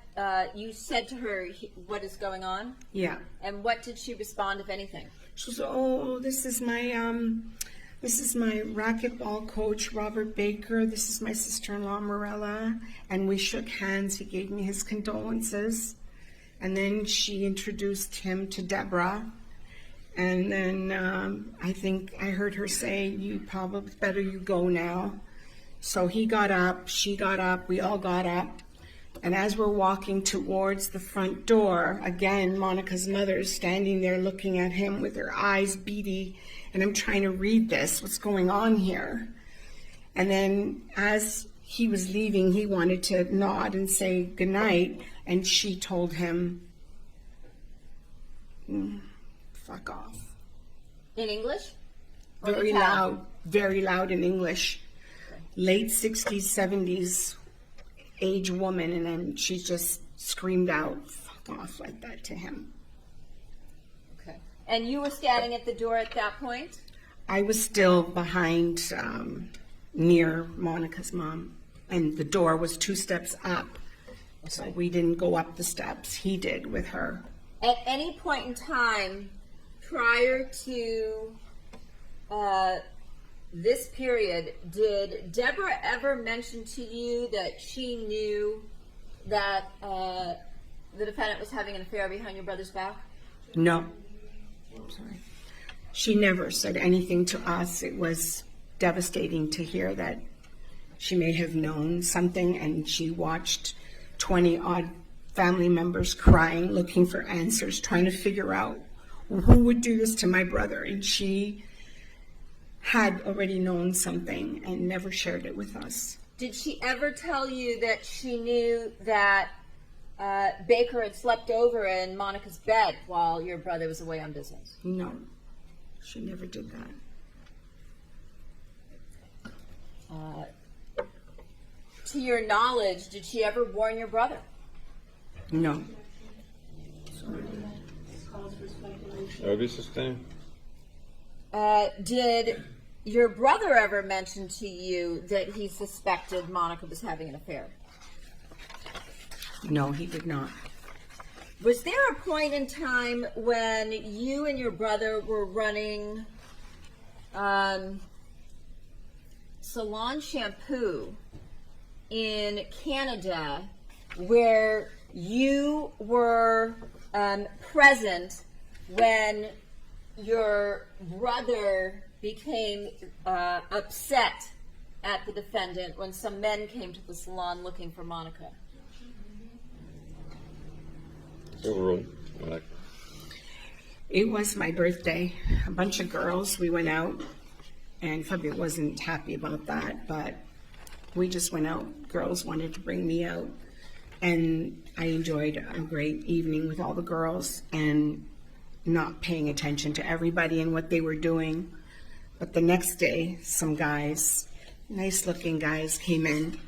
you said to her, what is going on? Yeah. And what did she respond, if anything? She was, oh, this is my racquetball coach, Robert Baker. This is my sister-in-law, Mirella. And we shook hands. He gave me his condolences. And then she introduced him to Deborah. And then I think I heard her say, you probably better you go now. So he got up, she got up, we all got up. And as we're walking towards the front door, again, Monica's mother is standing there looking at him with her eyes beady. And I'm trying to read this, what's going on here? And then as he was leaving, he wanted to nod and say goodnight. And she told him, fuck off. In English? Or Very Italian? loud, very loud in English. Late 60s, 70s age woman, and then she just screamed out, fuck off, like that to him. Okay. And you were standing at the door at that point? I was still behind, near Monica's mom, and the door was 2 steps up. So we didn't go up the steps. He did with her. At any point in time prior to this period, did Deborah ever mention to you that she knew that the defendant was having an affair behind your brother's back? No. Sorry. She never said anything to us. It was devastating to hear that she may have known something, and she watched 20-odd family members crying, looking for answers, trying to figure out who would do this to my brother. And she had already known something and never shared it with us. Did she ever tell you that she knew that Baker had slept over in Monica's bed while your brother was away on business? No, she never did that. To your knowledge, did she ever warn your brother? No. Sorry. That would be sustained. Did your brother ever mention to you that he suspected Monica was having an affair? No, he did not. Was there a point in time when you and your brother were running salon shampoo in Canada where you were present when your brother became upset at the defendant when some men came to the salon looking for Monica? Overruled. It was my birthday. A bunch of girls, we went out, and Fabio wasn't happy about that, but we just went out. Girls wanted to bring me out, and I enjoyed a great evening with all the girls and not paying attention to everybody and what they were doing. But the next day, some guys, nice-looking guys, came in,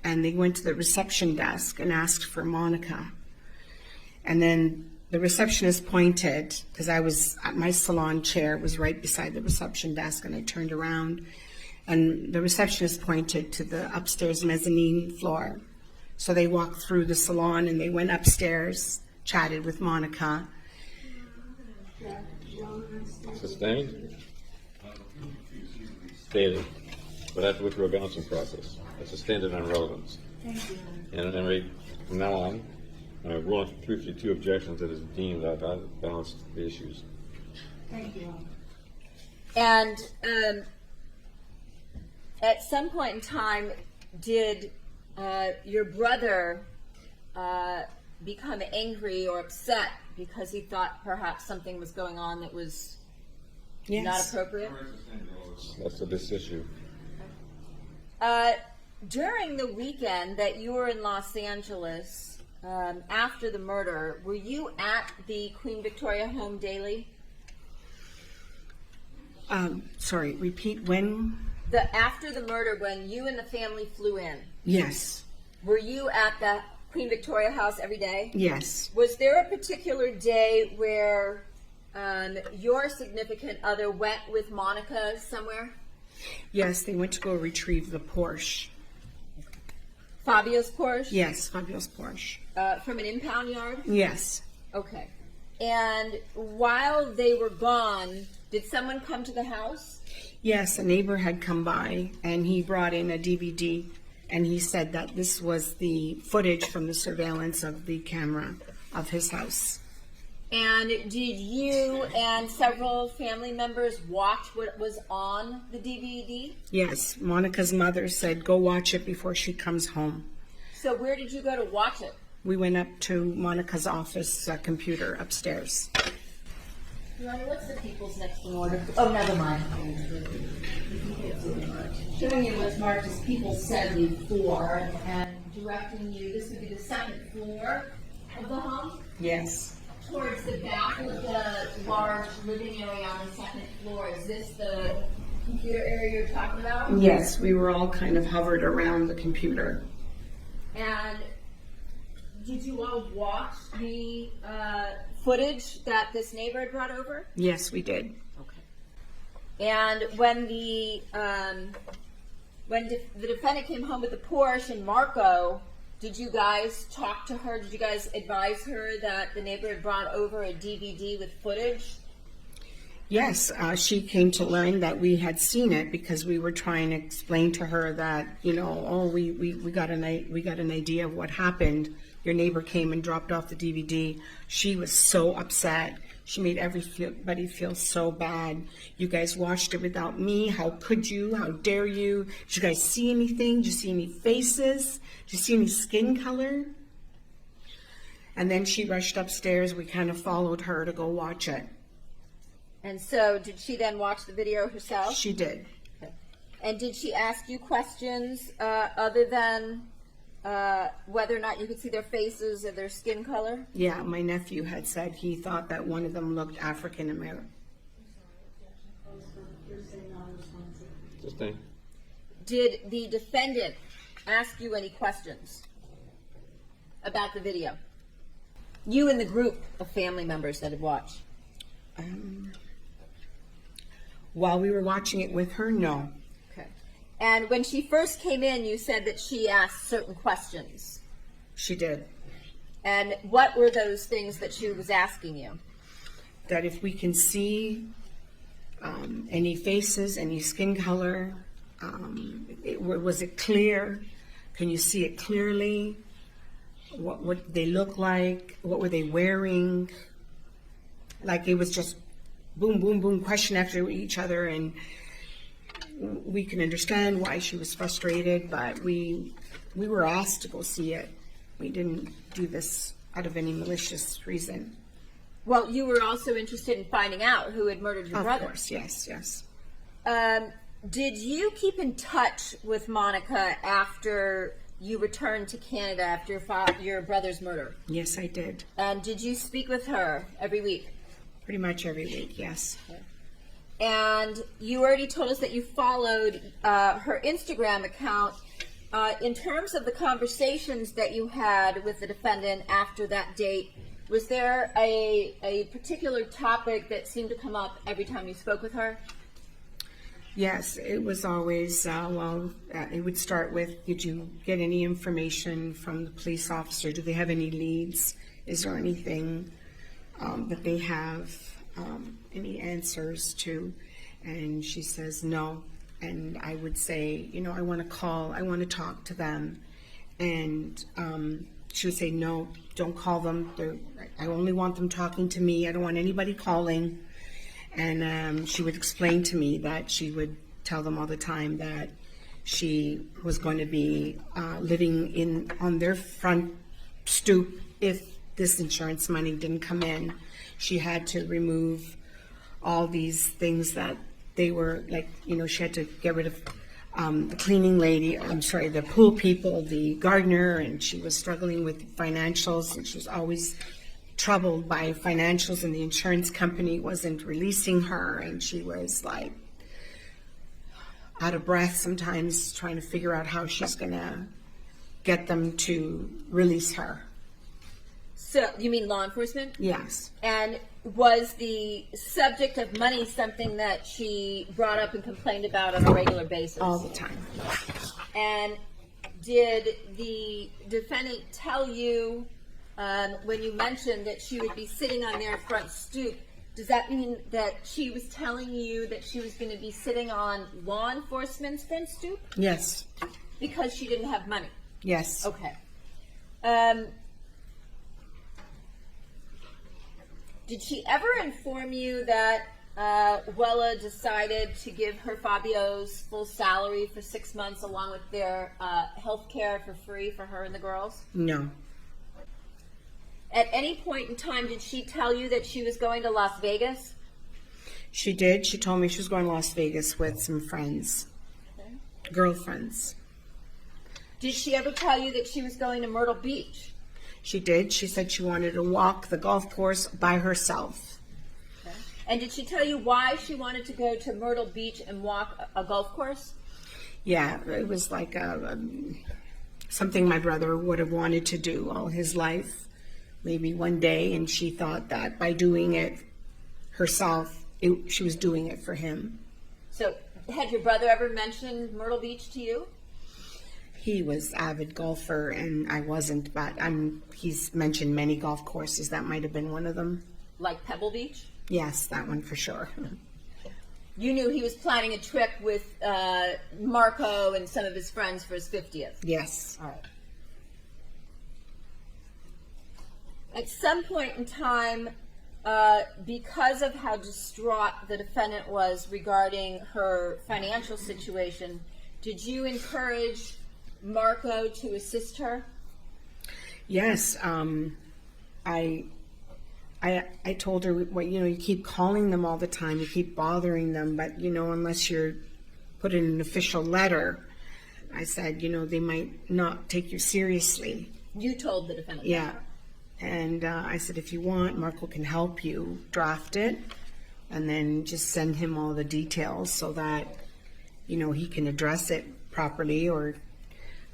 and they went to the reception desk and asked for Monica. And then the receptionist pointed, because I was at my salon chair, was right beside the reception desk, and I turned around, and the receptionist pointed to the upstairs mezzanine floor. So they walked through the salon, and they went upstairs, chatted with Monica. Sustained. Stated. But after withdraw balancing process. That's sustained on relevance. Thank you. And from now on, rule 352 objections that is deemed I've balanced the issues. Thank you. And at some point in time, did your brother become angry or upset because he thought perhaps something was going on that was Yes. not appropriate? That's this issue. During the weekend that you were in Los Angeles, after the murder, were you at the Queen Victoria home daily? Sorry, repeat when? After the murder, when you and the family flew in, Yes. were you at the Queen Victoria house every day? Yes. Was there a particular day where your significant other went with Monica somewhere? Yes, they went to go retrieve the Porsche. Fabio's Porsche? Yes, Fabio's Porsche. From an impound yard? Yes. Okay. And while they were gone, did someone come to the house? Yes, a neighbor had come by, and he brought in a DVD, and he said that this was the footage from the surveillance of the camera of his house. And did you and several family members watch what was on the DVD? Yes, Monica's mother said, go watch it before she comes home. So where did you go to watch it? We went up to Monica's office computer upstairs. Your Honor, what's the people's next in order? Oh, never mind. Showing you what's marked as People 74 and directing you, this would be the second floor of the home. Yes. Towards the back of the large living area on the second floor. Is this the computer area you're talking about? Yes, we were all kind of hovered around the computer. And did you all watch the footage that this neighbor had brought over? Yes, we did. Okay. And when the defendant came home with the Porsche and Marco, did you guys talk to her? Did you guys advise her that the neighbor had brought over a DVD with footage? Yes, she came to learn that we had seen it because we were trying to explain to her that, we got an idea of what happened. Your neighbor came and dropped off the DVD. She was so upset. She made everybody feel so bad. You guys watched it without me. How could you? How dare you? Did you guys see anything? Did you see any faces? Did you see any skin color? And then she rushed upstairs. We kind of followed her to go watch it. And so did she then watch the video herself? She did. Okay. And did she ask you questions other than whether or not you could see their faces or their skin color? Yeah, my nephew had said he thought that one of them looked African American. Sustained. Did the defendant ask you any questions about the video? You and the group of family members that had watched. While we were watching it with her, no. Okay. And when she first came in, you said that she asked certain questions. She did. And what were those things that she was asking you? That if we can see any faces, any skin color, was it clear? Can you see it clearly? What did they look like? What were they wearing? Like it was just boom, boom, boom, question after each other, and we can understand why she was frustrated, but we were asked to go see it. We didn't do this out of any malicious reason. Well, you were also interested in finding out who had murdered your brother. Of course, yes. Did you keep in touch with Monica after you returned to Canada after your brother's murder? Yes, I did. And did you speak with her every week? Pretty much every week, yes. And you already told us that you followed her Instagram account. In terms of the conversations that you had with the defendant after that date, was there a particular topic that seemed to come up every time you spoke with her? Yes, it was always, it would start with, did you get any information from the police officer? Do they have any leads? Is there anything that they have any answers to? And she says no. And I would say, I want to call, I want to talk to them. And she would say, no, don't call them. I only want them talking to me. I don't want anybody calling. And she would explain to me that she would tell them all the time that she was going to be living on their front stoop if this insurance money didn't come in. She had to remove all these things that they were like, she had to get rid of the cleaning lady, the pool people, the gardener, and she was struggling with financials, and she was always troubled by financials, and the insurance company wasn't releasing her, and she was like out of breath sometimes trying to figure out how she's going to get them to release her. So, you mean law enforcement? Yes. And was the subject of money something that she brought up and complained about on a regular basis? All the time. And did the defendant tell you, when you mentioned that she would be sitting on their front stoop, does that mean that she was telling you that she was going to be sitting on law enforcement's front stoop? Yes. Because she didn't have money? Yes. Okay. Did she ever inform you that Wella decided to give her Fabio's full salary for 6 months along with their health care for free for her and the girls? No. At any point in time, did she tell you that she was going to Las Vegas? She did. She told me she was going to Las Vegas with some friends, girlfriends. Did she ever tell you that she was going to Myrtle Beach? She did. She said she wanted to walk the golf course by herself. Okay. And did she tell you why she wanted to go to Myrtle Beach and walk a golf course? Yeah, it was like something my brother would have wanted to do all his life, maybe one day, and she thought that by doing it herself, she was doing it for him. So, had your brother ever mentioned Myrtle Beach to you? He was avid golfer, and I wasn't, but he's mentioned many golf courses. That might have been one of them. Like Pebble Beach? Yes, that one for sure. You knew he was planning a trip with Marco and some of his friends for his 50th? Yes. All right. At some point in time, because of how distraught the defendant was regarding her financial situation, did you encourage Marco to assist her? Yes. I told her, well, you keep calling them all the time, you keep bothering them, but, unless you're put in an official letter, I said, they might not take you seriously. You told the defendant? Yeah. And I said, if you want, Marco can help you draft it and then just send him all the details so that, he can address it properly, or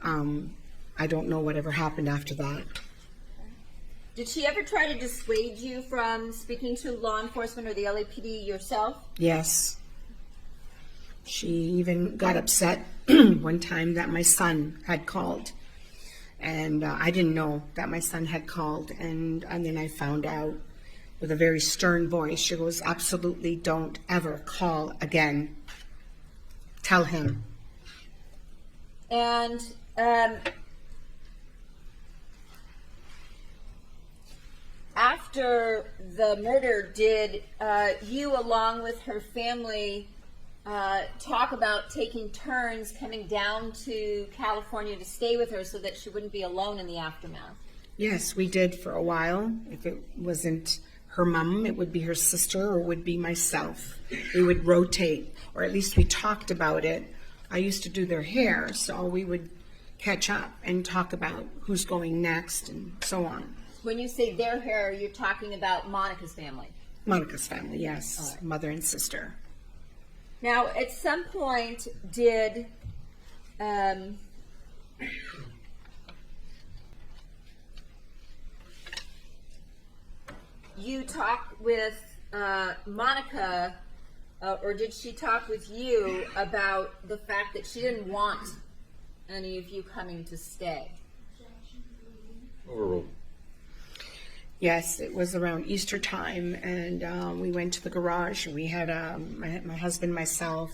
I don't know whatever happened after that. Did she ever try to dissuade you from speaking to law enforcement or the LAPD yourself? Yes. She even got upset one time that my son had called. And I didn't know that my son had called. And then I found out with a very stern voice. She goes, absolutely don't ever call again. Tell him. And after the murder, did you, along with her family, talk about taking turns coming down to California to stay with her so that she wouldn't be alone in the aftermath? Yes, we did for a while. If it wasn't her mom, it would be her sister or would be myself. We would rotate, or at least we talked about it. I used to do their hair, so we would catch up and talk about who's going next and so on. When you say their hair, you're talking about Monica's family. Monica's family, yes, right. Mother and sister. Now, at some point, did you talk with Monica, or did she talk with you about the fact that she didn't want any of you coming to stay? Overruled. Yes, it was around Easter time, and we went to the garage. We had my husband, myself,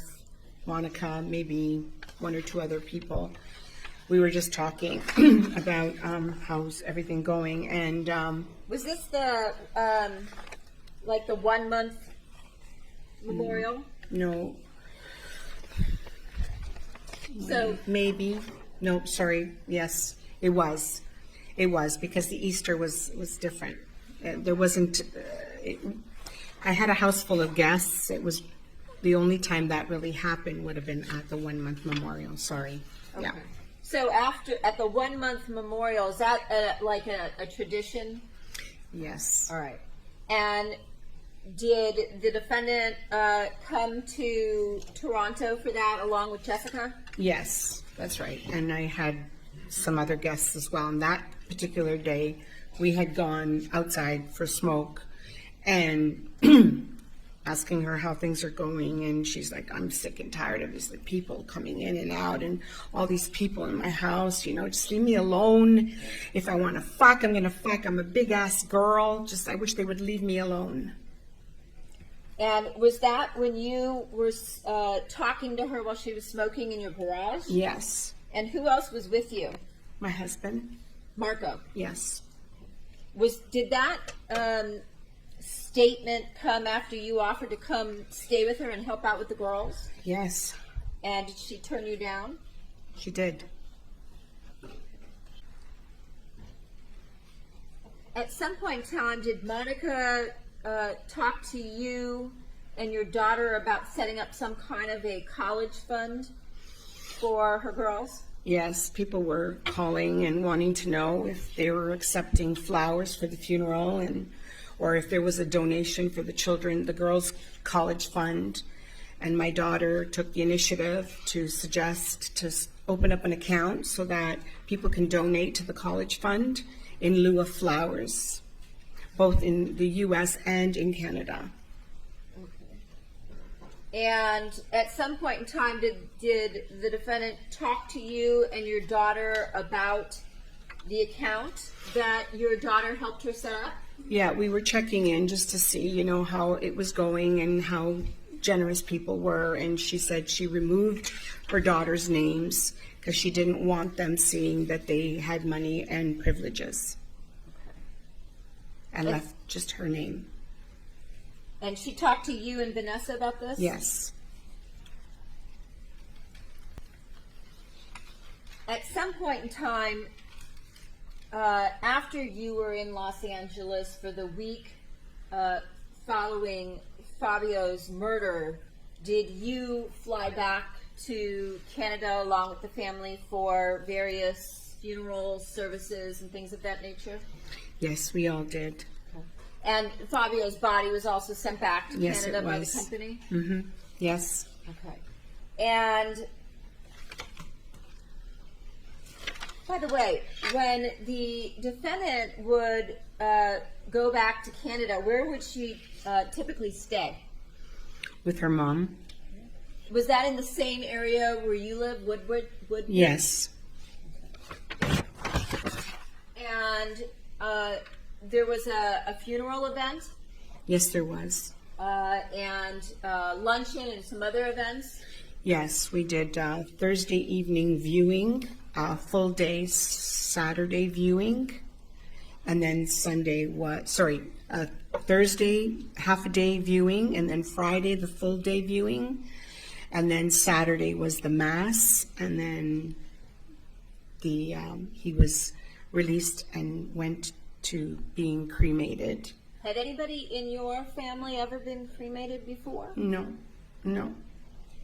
Monica, maybe one or two other people. We were just talking about how's everything going, and Was this the like the 1 month memorial? no, So maybe, no, sorry, yes, it was. It was, because the Easter was different. There wasn't, I had a house full of guests. It was the only time that really happened would have been at the 1 month memorial, sorry. Yeah. okay. So at the 1 month memorial, is that like a tradition? Yes. All right. And did the defendant come to Toronto for that along with Jessica? Yes, that's right. And I had some other guests as well. On that particular day, we had gone outside for smoke and asking her how things are going, and she's like, I'm sick and tired of these people coming in and out and all these people in my house, just leave me alone. If I want to fuck, I'm gonna fuck. I'm a big ass girl. Just I wish they would leave me alone. And was that when you were talking to her while she was smoking in your garage? Yes. And who else was with you? My husband. Marco. Yes. Did that statement come after you offered to come stay with her and help out with the girls? Yes, And did she turn you down? she did. At some point in time, did Monica talk to you and your daughter about setting up some kind of a college fund for her girls? Yes, people were calling and wanting to know if they were accepting flowers for the funeral or if there was a donation for the children, the girls' college fund. And my daughter took the initiative to suggest to open up an account so that people can donate to the college fund in lieu of flowers, both in the U.S. and in Canada. And at some point in time, did the defendant talk to you and your daughter about the account that your daughter helped her set up? Yeah, we were checking in just to see, how it was going and how generous people were. And she said she removed her daughter's names because she didn't want them seeing that they had money and privileges. And left just her name. And she talked to you and Vanessa about this? Yes. At some point in time, after you were in Los Angeles for the week following Fabio's murder, did you fly back to Canada along with the family for various funeral services and things of that nature? Yes, we all did. And Fabio's body was also sent back to Yes, Canada it by the was. company? Mm-hmm. Yes. Okay. And By the way, when the defendant would go back to Canada, where would she typically stay? With her mom. Was that in the same area where you live, Woodward? Yes. And there was a funeral event Yes, there was. and luncheon and some other events. Yes, we did Thursday evening viewing, full day Saturday viewing, and then Thursday half a day viewing, and then Friday the full day viewing, and then Saturday was the mass, and then he was released and went to being cremated. Had anybody in your family ever been cremated before? No.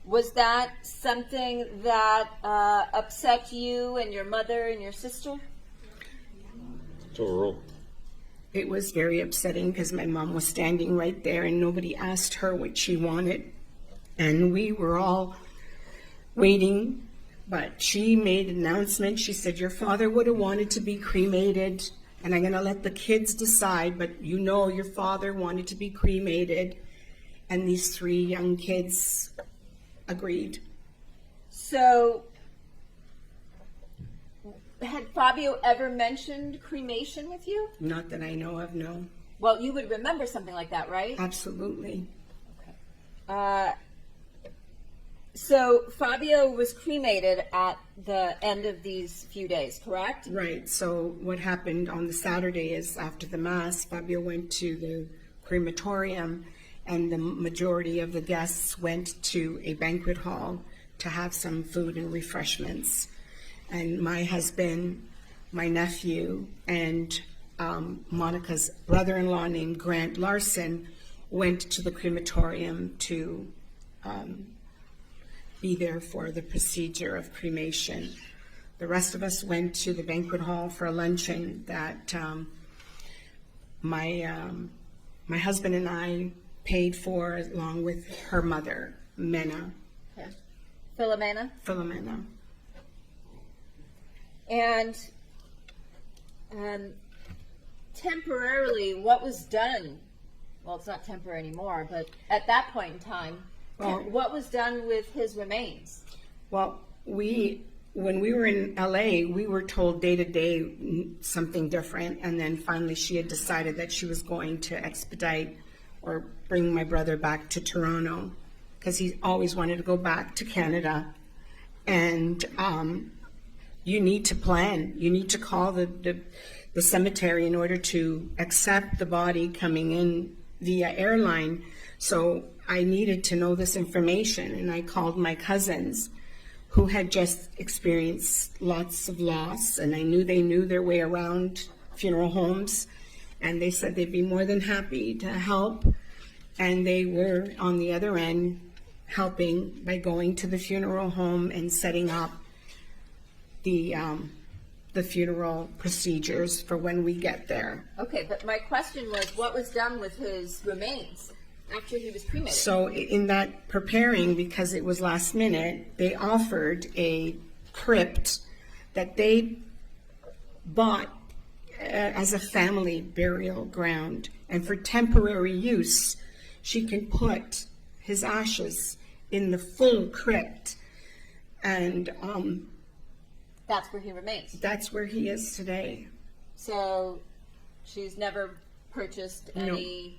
Was that something that upset you and your mother and your sister? It's overall. It was very upsetting because my mom was standing right there and nobody asked her what she wanted. And we were all waiting, but she made an announcement. She said, your father would have wanted to be cremated, and I'm going to let the kids decide, but you know your father wanted to be cremated. And these 3 young kids agreed. So, had Fabio ever mentioned cremation with you? Not that I know of, no. Well, you would remember something like that, right? Absolutely. So Fabio was cremated at the end of these few days, correct? Right. So what happened on the Saturday is after the mass, Fabio went to the crematorium, and the majority of the guests went to a banquet hall to have some food and refreshments. And my husband, my nephew, and Monica's brother-in-law named Grant Larson went to the crematorium to be there for the procedure of cremation. The rest of us went to the banquet hall for a luncheon that my husband and I paid for, along with her mother, Mena. Okay. Philomena? Philomena. And temporarily, what was done? Well, it's not temporary anymore, but at that point in time, what was done with his remains? Well, when we were in LA, we were told day to day something different, and then finally she had decided that she was going to expedite or bring my brother back to Toronto because he always wanted to go back to Canada. And you need to plan. You need to call the cemetery in order to accept the body coming in via airline. So I needed to know this information, and I called my cousins who had just experienced lots of loss, and I knew they knew their way around funeral homes, and they said they'd be more than happy to help. And they were on the other end helping by going to the funeral home and setting up the funeral procedures for when we get there. Okay, but my question was, what was done with his remains after he was cremated? So in that preparing, because it was last minute, they offered a crypt that they bought as a family burial ground, and for temporary use, she can put his ashes in the full crypt, and that's where he remains. that's where he is today. So she's never purchased any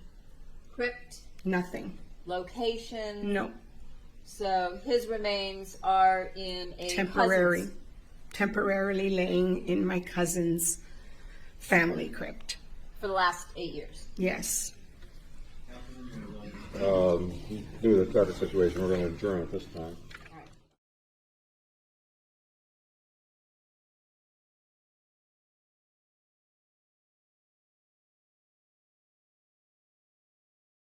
crypt, Nothing. location. No. So his remains are in a cousin's. Temporarily laying in my cousin's family crypt. For the last 8 years. Yes. Due to the traffic situation, we're going to adjourn at this time.